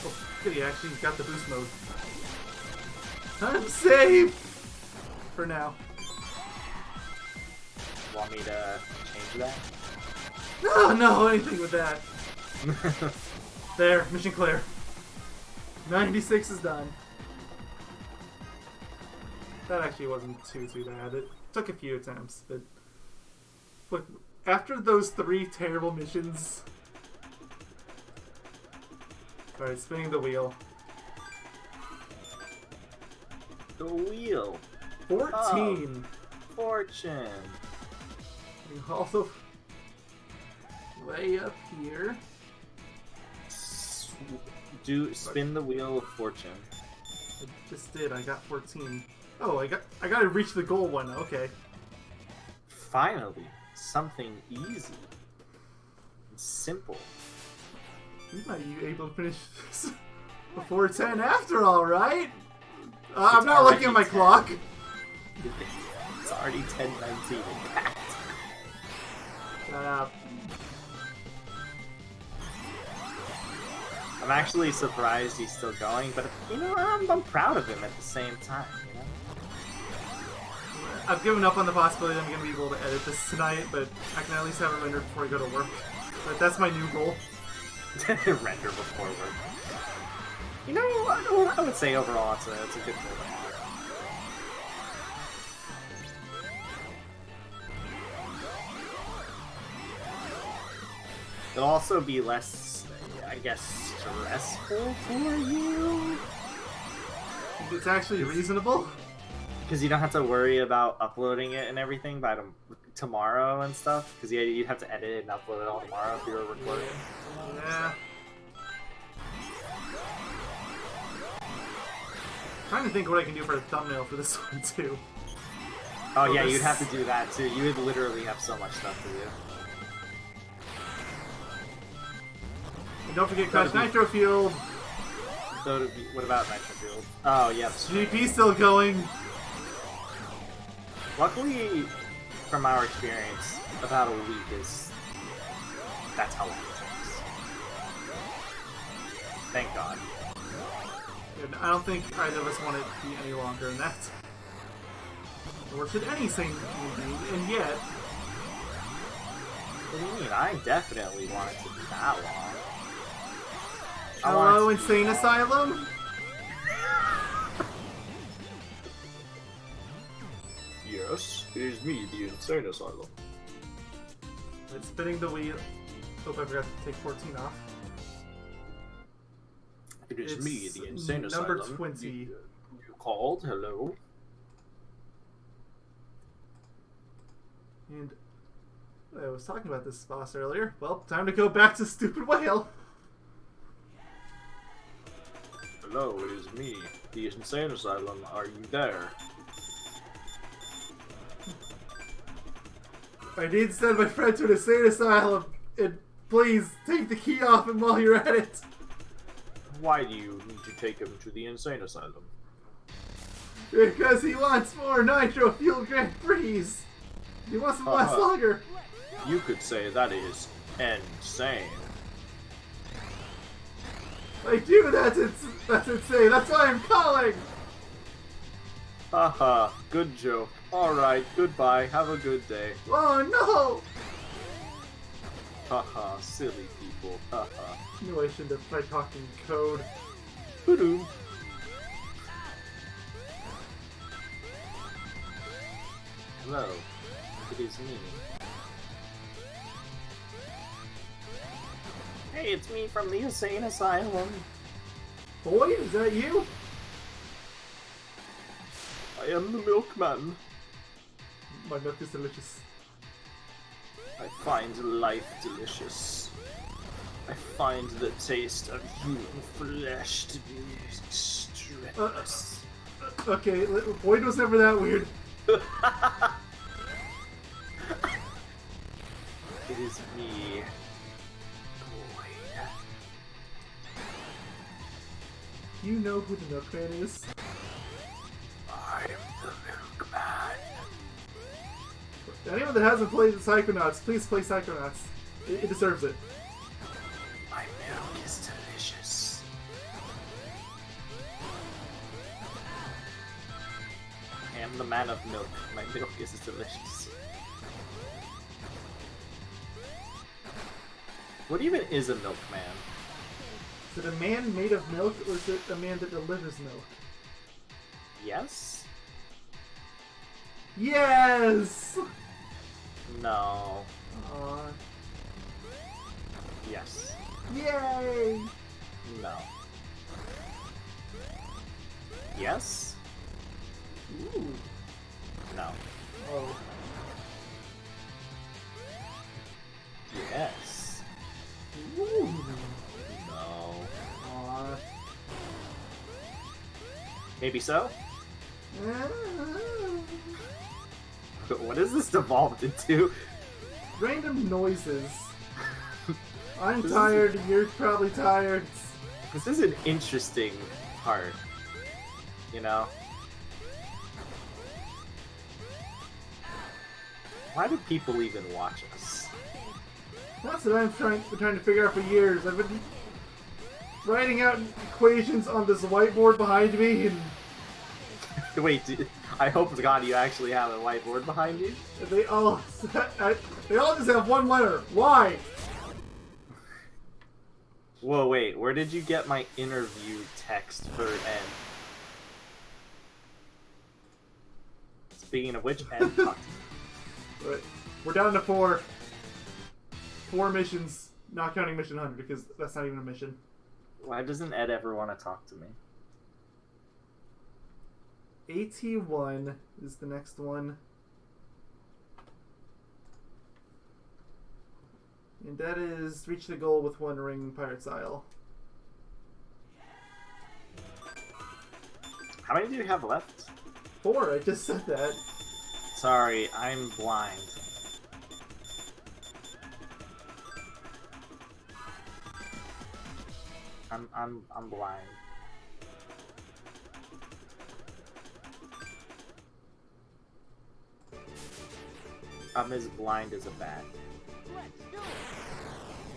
Speaker 1: Oh, good, he actually got the boost mode. I'm safe! For now.
Speaker 3: Want me to change that?
Speaker 1: No, no, anything with that. There, mission clear. 96 is done. That actually wasn't too bad. It took a few attempts, but look, after those 3 terrible missions. Alright, spinning the wheel.
Speaker 3: The wheel.
Speaker 1: 14.
Speaker 3: Oh, fortune.
Speaker 1: And also way up here.
Speaker 3: Spin the wheel of fortune.
Speaker 1: I just did. I got 14. Oh, I gotta reach the goal one. Okay.
Speaker 3: Finally, something easy and simple.
Speaker 1: You might be able to finish this before 10 after all, right? I'm not looking at my
Speaker 3: 10.
Speaker 1: clock.
Speaker 3: It's already 10:19 in fact.
Speaker 1: Shut up.
Speaker 3: I'm actually surprised he's still going, but you know, I'm proud of him at the same time, you know?
Speaker 1: I've given up on the possibility that I'm going to be able to edit this tonight, but I can at least have it rendered before I go to work. But that's my new goal.
Speaker 3: Render before work. You know, I would say overall it's a good goal to have. It'll also be less, I guess, stressful for you.
Speaker 1: It's actually reasonable.
Speaker 3: Because you don't have to worry about uploading it and everything by tomorrow and stuff. Because you'd have to edit it and upload it all tomorrow if you were recording.
Speaker 1: Yeah. Trying to think what I can do for a thumbnail for this one too.
Speaker 3: Oh yeah, you'd have to do that too. You would literally have so much stuff to do.
Speaker 1: And don't forget Crash Nitro Field.
Speaker 3: So what about Nitro Field? Oh yeah.
Speaker 1: GP still going.
Speaker 3: Luckily, from our experience, about a week that's how long it takes. Thank God.
Speaker 1: And I don't think either of us want it to be any longer than that. Or should any sane be, and yet...
Speaker 3: What do you mean? I definitely want it to be that long.
Speaker 1: Hello, Insane Asylum?
Speaker 3: Yes, it is me, the Insane Asylum.
Speaker 1: It's spinning the wheel. Hope I forgot to take 14 off.
Speaker 3: It is
Speaker 1: It's
Speaker 3: me, the Insane
Speaker 1: number
Speaker 3: Asylum.
Speaker 1: 20.
Speaker 3: You called? Hello?
Speaker 1: And I was talking about this boss earlier. Well, time to go back to Stupid Whale.
Speaker 3: Hello, it is me, the Insane Asylum. Are you there?
Speaker 1: I need to send my friend to an Insane Asylum. And please, take the key off him while you're at it.
Speaker 3: Why do you need to take him to the Insane Asylum?
Speaker 1: Because he wants more Nitro Fuel Grand Prix. He wants them to last longer.
Speaker 3: You could say that is insane.
Speaker 1: I do, that's insane. That's why I'm calling.
Speaker 3: Haha, good joke. Alright, goodbye. Have a good day.
Speaker 1: Oh no!
Speaker 3: Haha, silly people. Haha.
Speaker 1: No, I shouldn't have tried talking code.
Speaker 3: Hoodoo. Hello, it is me. Hey, it's me from the Insane Asylum.
Speaker 1: Boy, is that you?
Speaker 3: I am the milkman.
Speaker 1: My milk is delicious.
Speaker 3: I find life delicious. I find the taste of human flesh to be extremist.
Speaker 1: Okay, Boyd was never that weird.
Speaker 3: It is me, Boyd.
Speaker 1: You know who the milkman is?
Speaker 3: I'm the milkman.
Speaker 1: Anyone that hasn't played Psychonauts, please play Psychonauts. It deserves it.
Speaker 3: My milk is delicious. I am the man of milk. My milk is delicious. What even is a milkman?
Speaker 1: Is it a man made of milk, or is it a man that delivers milk?
Speaker 3: Yes?
Speaker 1: Yes!
Speaker 3: No.
Speaker 1: Aw.
Speaker 3: Yes.
Speaker 1: Yay!
Speaker 3: No. Yes?
Speaker 1: Ooh.
Speaker 3: No.
Speaker 1: Oh.
Speaker 3: Yes.
Speaker 1: Ooh.
Speaker 3: No.
Speaker 1: Aw.
Speaker 3: Maybe so?
Speaker 1: Ah.
Speaker 3: What has this devolved into?
Speaker 1: Random noises. I'm
Speaker 3: This is-
Speaker 1: tired, you're probably tired.
Speaker 3: This is an interesting part. You know? Why do people even watch us?
Speaker 1: That's what I'm trying to figure out for years. I've been writing out equations on this whiteboard behind me, and
Speaker 3: Wait, I hope to God you actually have a whiteboard behind you.
Speaker 1: they all just have one letter. Why?
Speaker 3: Whoa, wait, where did you get my interview text for N? Speaking of which, N, talk to me.
Speaker 1: But we're down to four missions, not counting mission 100 because that's not even a mission.
Speaker 3: Why doesn't Ed ever want to talk to me?
Speaker 1: AT1 is the next one. And that is reach the goal with one ring, Pirate's Isle.
Speaker 3: How many do you have left?
Speaker 1: 4, I just said that.
Speaker 3: Sorry, I'm blind. I'm blind. I'm as blind as a bat.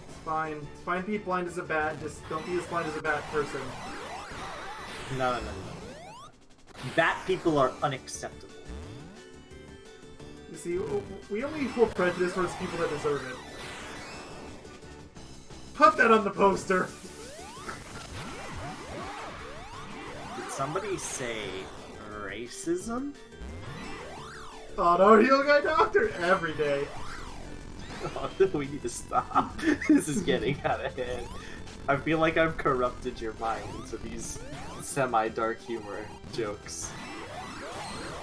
Speaker 1: It's fine. It's fine to be blind as a bat, just don't be as blind as a bat person.
Speaker 3: No. Bat people are unacceptable.
Speaker 1: You see, we only hold prejudice towards people that deserve it. Put that on the poster!
Speaker 3: Did somebody say racism?
Speaker 1: Oh no, Yogaidr Doctor! Every day.
Speaker 3: Oh, we need to stop. This is getting out of hand. I feel like I've corrupted your mind into these semi-dark humor jokes.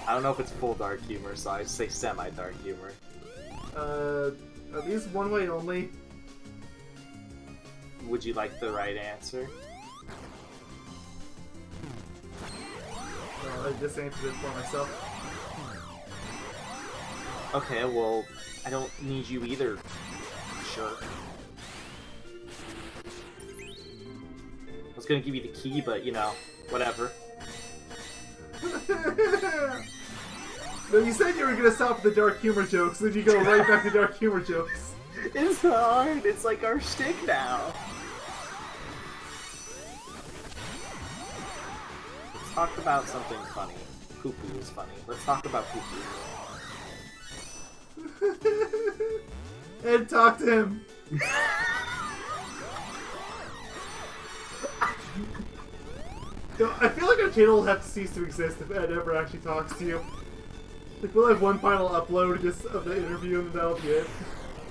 Speaker 3: I don't know if it's full dark humor, so I say semi-dark humor.
Speaker 1: Are these one way only?
Speaker 3: Would you like the right answer?
Speaker 1: I just answered it for myself.
Speaker 3: Okay, well, I don't need you either. Sure. I was gonna give you the key, but, you know, whatever.
Speaker 1: No, you said you were gonna stop with the dark humor jokes, then you go right back to dark humor jokes.
Speaker 3: It's hard. It's like our shtick now. Let's talk about something funny. Poo-poo is funny. Let's talk about poo-poo.
Speaker 1: Ed, talk to him. No, I feel like our channel will have to cease to exist if Ed ever actually talks to you. Like, we'll have one final upload just of the interview and that'll be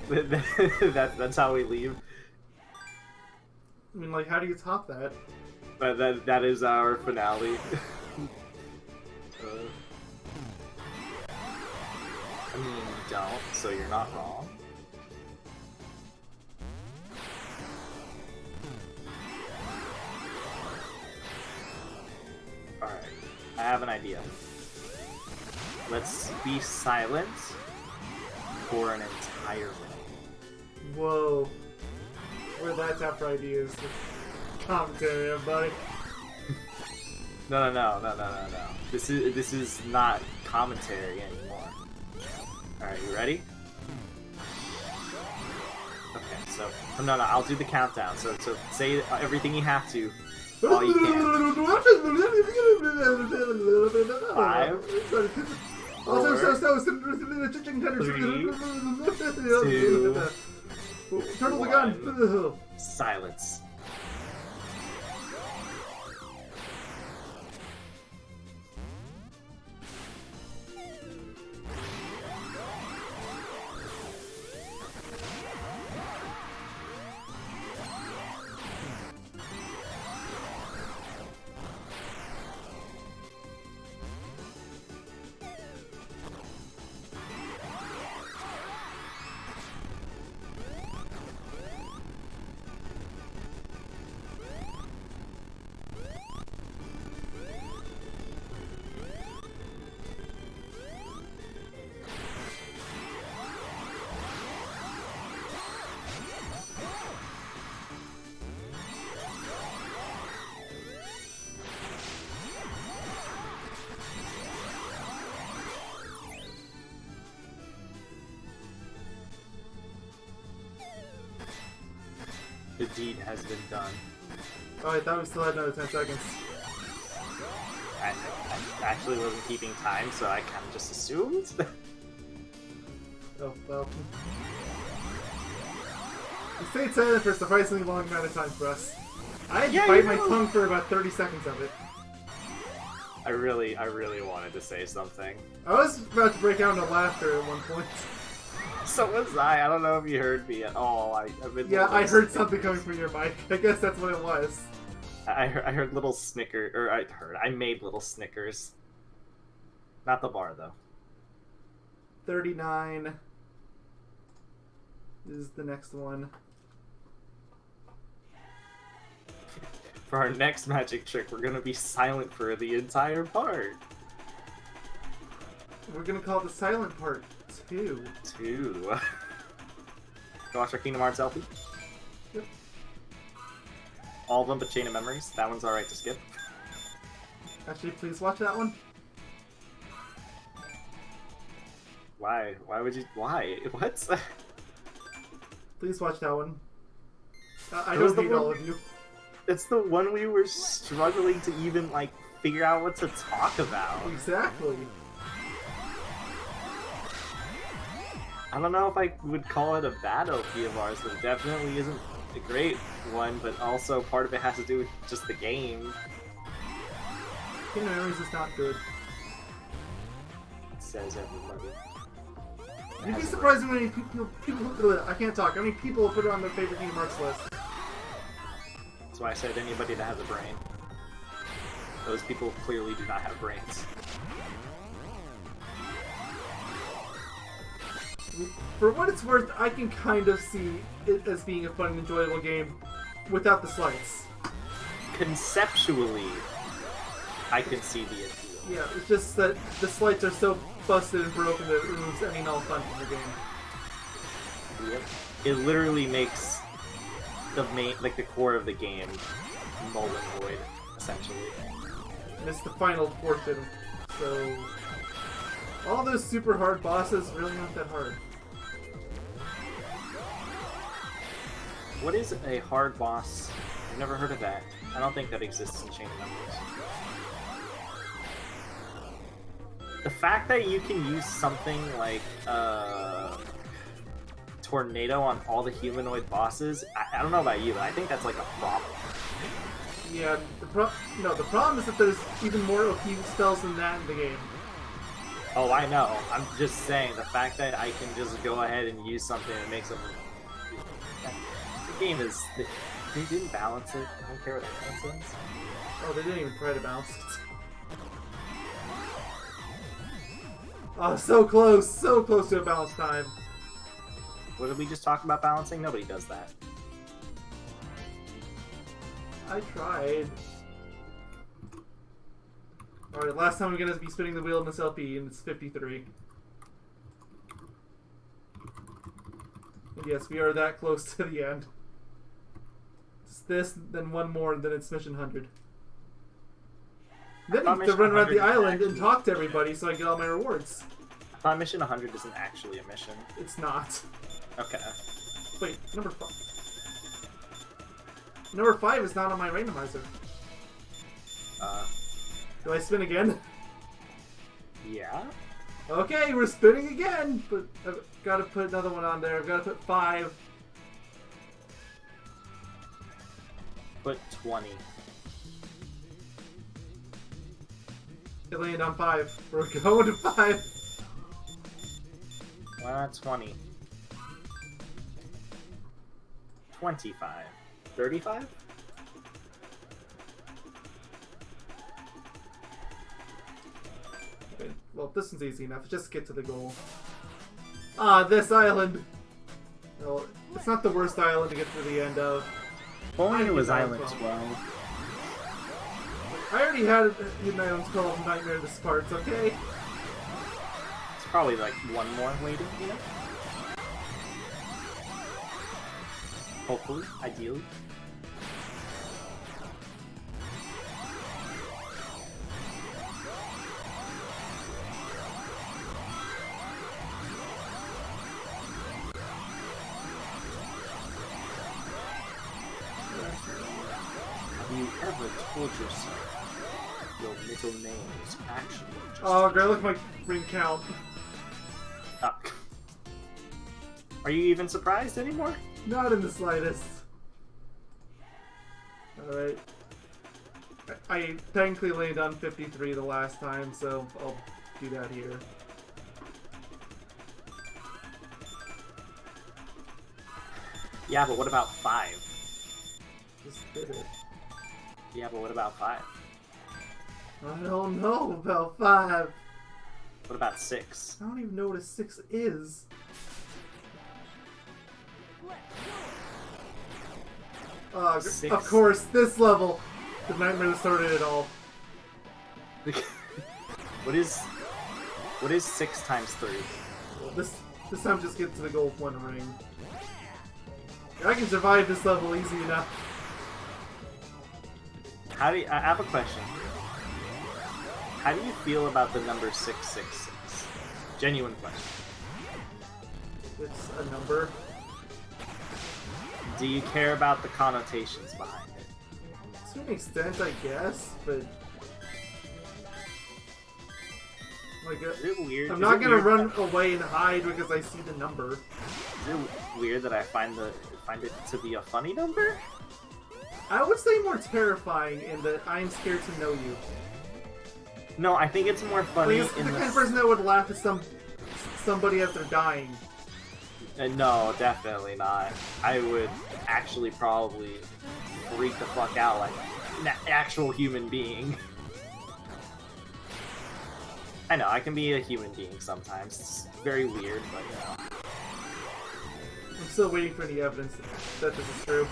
Speaker 1: it.
Speaker 3: That's how we leave.
Speaker 1: I mean, like, how do you top that?
Speaker 3: That is our finale. I mean, you don't, so you're not wrong. Alright, I have an idea. Let's be silent for an entire minute.
Speaker 1: Whoa. Where that's after ideas. Commentary, everybody.
Speaker 3: No. This is not commentary anymore. Alright, you ready? Okay, so... No, I'll do the countdown. So say everything you have to while you can. 5, 4, 3, 2,
Speaker 1: Turtle the gun!
Speaker 3: silence. The deed has been done.
Speaker 1: Oh, I thought we still had another 10 seconds.
Speaker 3: I actually wasn't keeping time, so I kind of just assumed.
Speaker 1: Oh, well. You stayed silent for a surprisingly long amount of time for us. I had to bite my tongue for about 30 seconds of it.
Speaker 3: I really wanted to say something.
Speaker 1: I was about to break out into laughter at one point.
Speaker 3: So was I. I don't know if you heard me at all.
Speaker 1: Yeah, I heard something coming from your mic. I guess that's what it was.
Speaker 3: I heard little snicker, or I made little snickers. Not the bar though.
Speaker 1: 39 is the next one.
Speaker 3: For our next magic trick, we're gonna be silent for the entire part.
Speaker 1: We're gonna call it the silent part 2.
Speaker 3: 2. Go watch our Kingdom Hearts LP.
Speaker 1: Yep.
Speaker 3: All of them but Chain of Memories. That one's alright to skip.
Speaker 1: Actually, please watch that one.
Speaker 3: Why? Why would you? Why? What?
Speaker 1: Please watch that one. I don't hate all of you.
Speaker 3: It's the one we were struggling to even, like, figure out what to talk about.
Speaker 1: Exactly.
Speaker 3: I don't know if I would call it a bad OP of ours, but it definitely isn't a great one, but also part of it has to do with just the game.
Speaker 1: Kingdom Memories is not good.
Speaker 3: Says everybody.
Speaker 1: You'd be surprised how many people I can't talk. How many people put it on their favorite Kingdom Hearts list?
Speaker 3: That's why I said anybody that has a brain. Those people clearly do not have brains.
Speaker 1: For what it's worth, I can kind of see it as being a fun and enjoyable game without the slights.
Speaker 3: Conceptually, I can see the appeal.
Speaker 1: Yeah, it's just that the slights are so busted and broken that it removes any and all fun from the game.
Speaker 3: Yep. It literally makes the main, like the core of the game, null and void, essentially.
Speaker 1: And it's the final portion, so all those super hard bosses really aren't that hard.
Speaker 3: What is a hard boss? I've never heard of that. I don't think that exists in Chain of Memories. The fact that you can use something like Tornado on all the humanoid bosses, I don't know about you, but I think that's like a problem.
Speaker 1: Yeah, the problem is that there's even more OP spells than that in the game.
Speaker 3: Oh, I know. I'm just saying, the fact that I can just go ahead and use something that makes them... The game is... They didn't balance it. I don't care what that balance is.
Speaker 1: Oh, they didn't even try to balance it. Oh, so close to a balance time.
Speaker 3: What did we just talk about balancing? Nobody does that.
Speaker 1: I tried. Alright, last time we're going to be spinning the wheel in this LP, and it's 53. And yes, we are that close to the end. It's this, then one more, and then it's Mission 100. Then you have to run around the island and talk to everybody so I get all my rewards.
Speaker 2: I thought mission 100 isn't actually a mission.
Speaker 1: It's not.
Speaker 2: Okay.
Speaker 1: Wait, number 5. Number 5 is not on my randomizer. Do I spin again?
Speaker 2: Yeah?
Speaker 1: Okay, we're spinning again! But I've got to put another one on there. I've got to put 5.
Speaker 2: Put 20.
Speaker 1: It landed on 5. We're going to 5.
Speaker 2: Why not 20? 25. 35?
Speaker 1: Okay, well, this one's easy enough. Just get to the goal. Ah, this island! Well, it's not the worst island to get to the end of.
Speaker 2: If only it was
Speaker 1: I
Speaker 2: Island
Speaker 1: think
Speaker 2: 12.
Speaker 1: I already had Hidden Islands called Nightmare this part, okay?
Speaker 2: It's probably like one more waiting, you know? Hopefully, ideally. Have you ever told yourself your middle name is actually just...
Speaker 1: Oh, great, look at my ring count.
Speaker 2: Are you even surprised anymore?
Speaker 1: Not in the slightest. Alright. I technically landed on 53 the last time, so I'll do that here.
Speaker 2: Yeah, but what about 5?
Speaker 1: Just did it.
Speaker 2: Yeah, but what about 5?
Speaker 1: I don't know about 5.
Speaker 2: What about 6?
Speaker 1: I don't even know what a 6 is.
Speaker 2: Six.
Speaker 1: Of course, this level! The nightmare that started it all.
Speaker 2: What is 6 times 3?
Speaker 1: Well, this time just get to the goal with 1 ring. I can survive this level easy enough.
Speaker 2: How do you, I have a question. How do you feel about the number 666? Genuine question.
Speaker 1: It's a number.
Speaker 2: Do you care about the connotations behind it?
Speaker 1: To an extent, I guess, but... Like,
Speaker 2: Is it weird?
Speaker 1: I'm not gonna run away and hide because I see the number.
Speaker 2: Is it weird that I find it to be a funny number?
Speaker 1: I would say more terrifying in that I'm scared to know you.
Speaker 2: No, I think it's more funny
Speaker 1: Like, it's
Speaker 2: in
Speaker 1: the
Speaker 2: the...
Speaker 1: kind of person that would laugh at somebody as they're dying.
Speaker 2: No, definitely not. I would actually probably freak the fuck out like an actual human being. I know, I can be a human being sometimes. It's very weird, but you know.
Speaker 1: I'm still waiting for any evidence that this is true.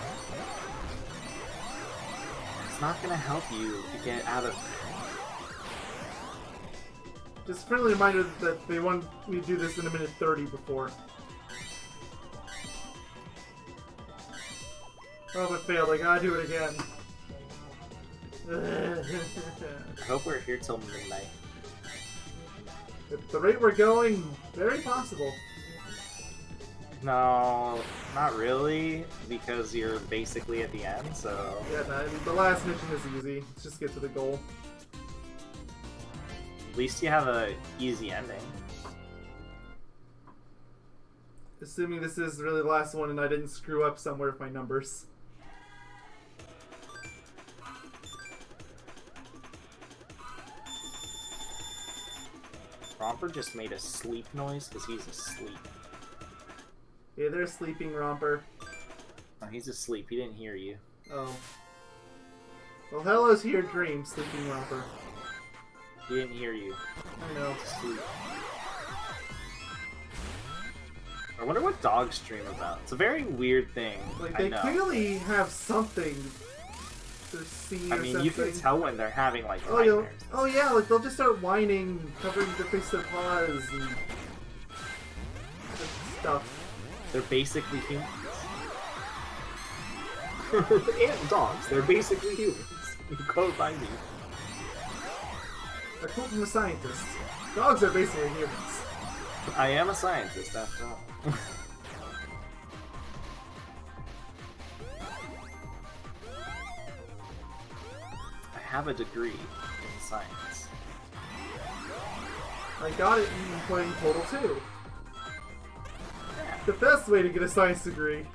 Speaker 2: It's not gonna help you to get out of there.
Speaker 1: Just a friendly reminder that they want me to do this in a minute 30 before. Oh, but failed. I gotta do it again.
Speaker 2: I hope we're here till midnight.
Speaker 1: At the rate we're going, very possible.
Speaker 2: No, not really, because you're basically at the end, so...
Speaker 1: Yeah, no, I mean, the last mission is easy. Let's just get to the goal.
Speaker 2: At least you have a easy ending.
Speaker 1: Assuming this is really the last one and I didn't screw up somewhere with my numbers.
Speaker 2: Romper just made a sleep noise because he's asleep.
Speaker 1: Hey there, sleeping romper.
Speaker 2: Oh, he's asleep. He didn't hear you.
Speaker 1: Oh. Well, hello's here, dream, sleeping romper.
Speaker 2: He didn't hear you.
Speaker 1: I know.
Speaker 2: He's asleep. I wonder what dogs dream about. It's a very weird thing.
Speaker 1: Like,
Speaker 2: I
Speaker 1: they
Speaker 2: know.
Speaker 1: clearly have something to see or
Speaker 2: I mean,
Speaker 1: something.
Speaker 2: you can tell when they're having, like,
Speaker 1: Oh yeah,
Speaker 2: nightmares.
Speaker 1: oh yeah, like they'll just start whining, covering their face with paws and stuff.
Speaker 2: They're basically humans. And dogs. They're basically humans. You quote by me.
Speaker 1: A quote from a scientist. Dogs are basically humans.
Speaker 3: I am a scientist after all. I have a degree in science.
Speaker 1: I got it in playing Total 2. The best way to get a science degree.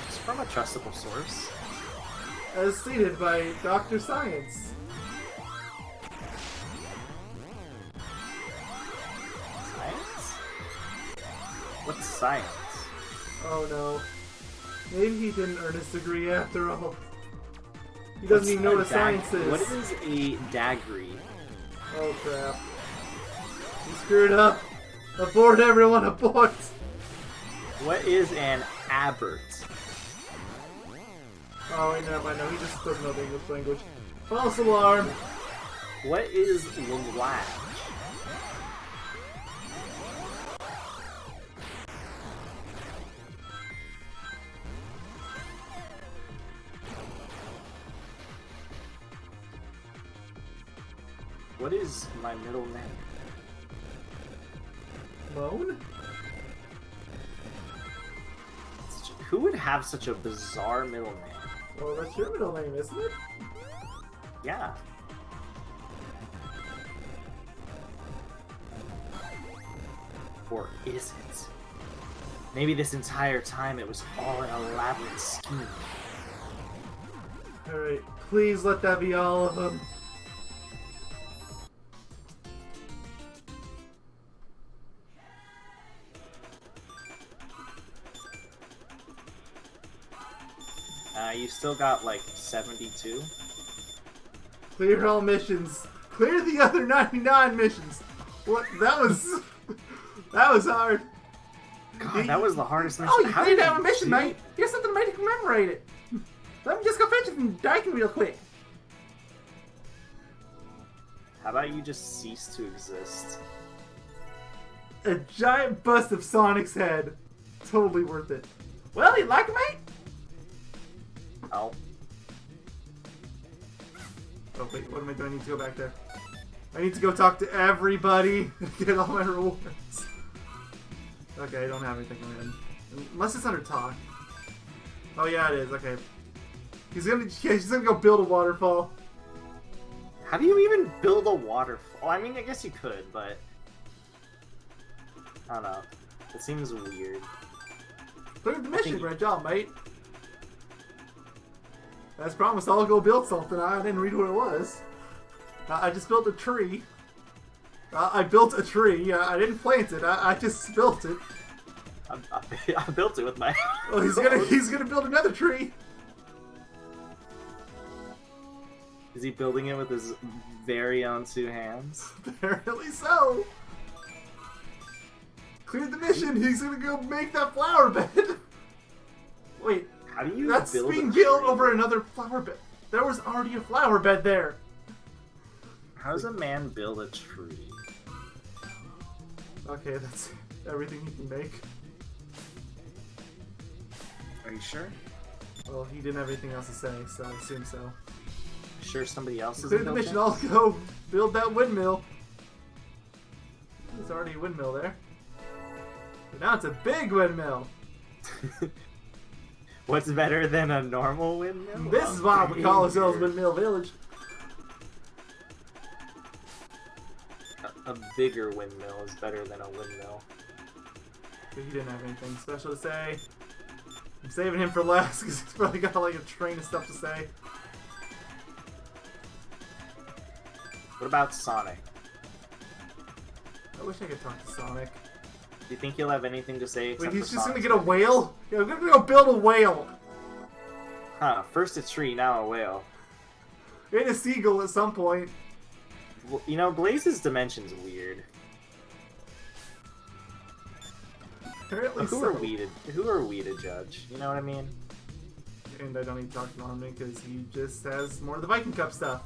Speaker 3: It's from a trustable source.
Speaker 1: As stated by Dr. Science.
Speaker 3: Science? What's science?
Speaker 1: Oh no. Maybe he didn't earn his degree after all. He doesn't even know what a science is.
Speaker 3: What is a daggery?
Speaker 1: Oh crap. He screwed up. Abort everyone, abort!
Speaker 3: What is an abort?
Speaker 1: Oh wait, never mind. No, he just doesn't know the English language. False alarm!
Speaker 3: What is language? What is my middle name?
Speaker 1: Moan?
Speaker 3: Who would have such a bizarre middle name?
Speaker 1: Oh, that's your middle name, isn't it?
Speaker 3: Yeah. Or is it? Maybe this entire time it was all an elaborate scheme.
Speaker 1: Alright, please let that be all of them.
Speaker 3: You still got like 72?
Speaker 1: Clear all missions. Clear the other 99 missions. What? That was... that was hard.
Speaker 3: God, that was the hardest mission.
Speaker 1: Oh, you
Speaker 3: How
Speaker 1: cleared
Speaker 3: did
Speaker 1: out a
Speaker 3: you
Speaker 1: mission,
Speaker 3: do
Speaker 1: mate.
Speaker 3: it?
Speaker 1: Here's something to make you commemorate it. Let me just go fetch it from Daikun real quick.
Speaker 3: How about you just cease to exist?
Speaker 1: A giant bust of Sonic's head. Totally worth it. Well, you like it, mate?
Speaker 3: Oh.
Speaker 1: Oh, wait, what am I doing? I need to go back there. I need to go talk to everybody and get all my rewards. Okay, I don't have anything in. Unless it's under talk. Oh, yeah, it is. Okay. He's gonna go build a waterfall.
Speaker 3: How do you even build a waterfall? I mean, I guess you could, but... I don't know. It seems weird.
Speaker 1: Cleared the mission. Great job, mate. As promised, I'll go build something. I didn't read what it was. I just built a tree. I built a tree. I didn't plant it. I just built it.
Speaker 3: I built it with my...
Speaker 1: Oh, he's gonna build another tree.
Speaker 3: Is he building it with his very own two hands?
Speaker 1: Apparently so. Cleared the mission. He's gonna go make that flower bed. Wait.
Speaker 3: How do you
Speaker 1: That's
Speaker 3: build
Speaker 1: being
Speaker 3: a
Speaker 1: built
Speaker 3: tree?
Speaker 1: over another flower bed. There was already a flower bed there.
Speaker 3: How does a man build a tree?
Speaker 1: Okay, that's everything he can make.
Speaker 3: Are you sure?
Speaker 1: Well, he didn't have anything else to say, so I assume so.
Speaker 3: Sure somebody else is
Speaker 1: Cleared the mission. I'll go build that windmill. There's already a windmill there. But now it's a big windmill.
Speaker 3: What's better than a normal windmill?
Speaker 1: This is why we call ourselves Windmill Village.
Speaker 3: A bigger windmill is better than a windmill.
Speaker 1: He didn't have anything special to say. I'm saving him for last because he's probably got like a train of stuff to say.
Speaker 3: What about Sonic?
Speaker 1: I wish I could talk to Sonic.
Speaker 3: Do you think he'll have anything to say?
Speaker 1: Wait,
Speaker 3: Except
Speaker 1: he's
Speaker 3: for
Speaker 1: just gonna
Speaker 3: Sonic's
Speaker 1: get a whale? Yeah, I'm gonna go build a whale.
Speaker 3: Huh, first a tree, now a whale.
Speaker 1: And a seagull at some point.
Speaker 3: Well, you know, Blaze's dimension's weird.
Speaker 1: Apparently
Speaker 3: Who
Speaker 1: so.
Speaker 3: are we to judge? You know what I mean?
Speaker 1: And I don't need to talk to Norman because he just has more of the Viking Cup stuff.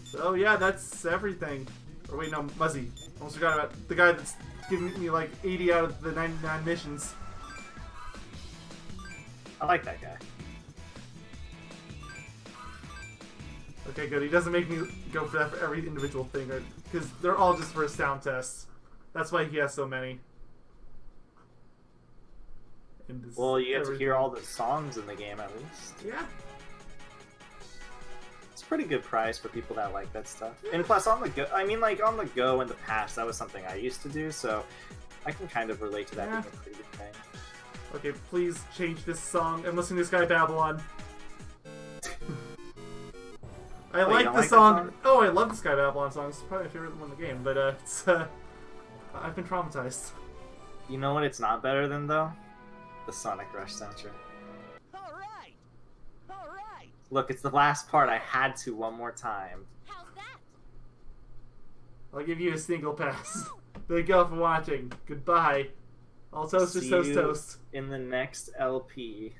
Speaker 1: So yeah, that's everything. Or wait, no, Muzy. Almost forgot about the guy that's giving me like 80 out of the 99 missions.
Speaker 3: I like that guy.
Speaker 1: Okay, good. He doesn't make me go for that for every individual thing, right? Because they're all just for a sound test. That's why he has so many.
Speaker 3: Well, you get to hear all the songs in the game at least.
Speaker 1: Yeah.
Speaker 3: It's a pretty good price for people that like that stuff. And plus, on the go, I mean, like on the go in the past, that was something I used to do, so I can kind of relate to that being a pretty good thing.
Speaker 1: Okay, please change this song. I'm listening to Sky Babylon. I like the song. Oh, I love the Sky Babylon song. It's probably my favorite one in the game, but it's I've been traumatized.
Speaker 3: You know what? It's not better than though. The Sonic Rush soundtrack.
Speaker 4: All right.
Speaker 3: Look, it's the last part. I had to one more time.
Speaker 4: How's that?
Speaker 1: I'll give you a single pass. Thank you all for watching. Goodbye. All toast is
Speaker 3: See
Speaker 1: toast
Speaker 3: you
Speaker 1: toast.
Speaker 3: in the next LP.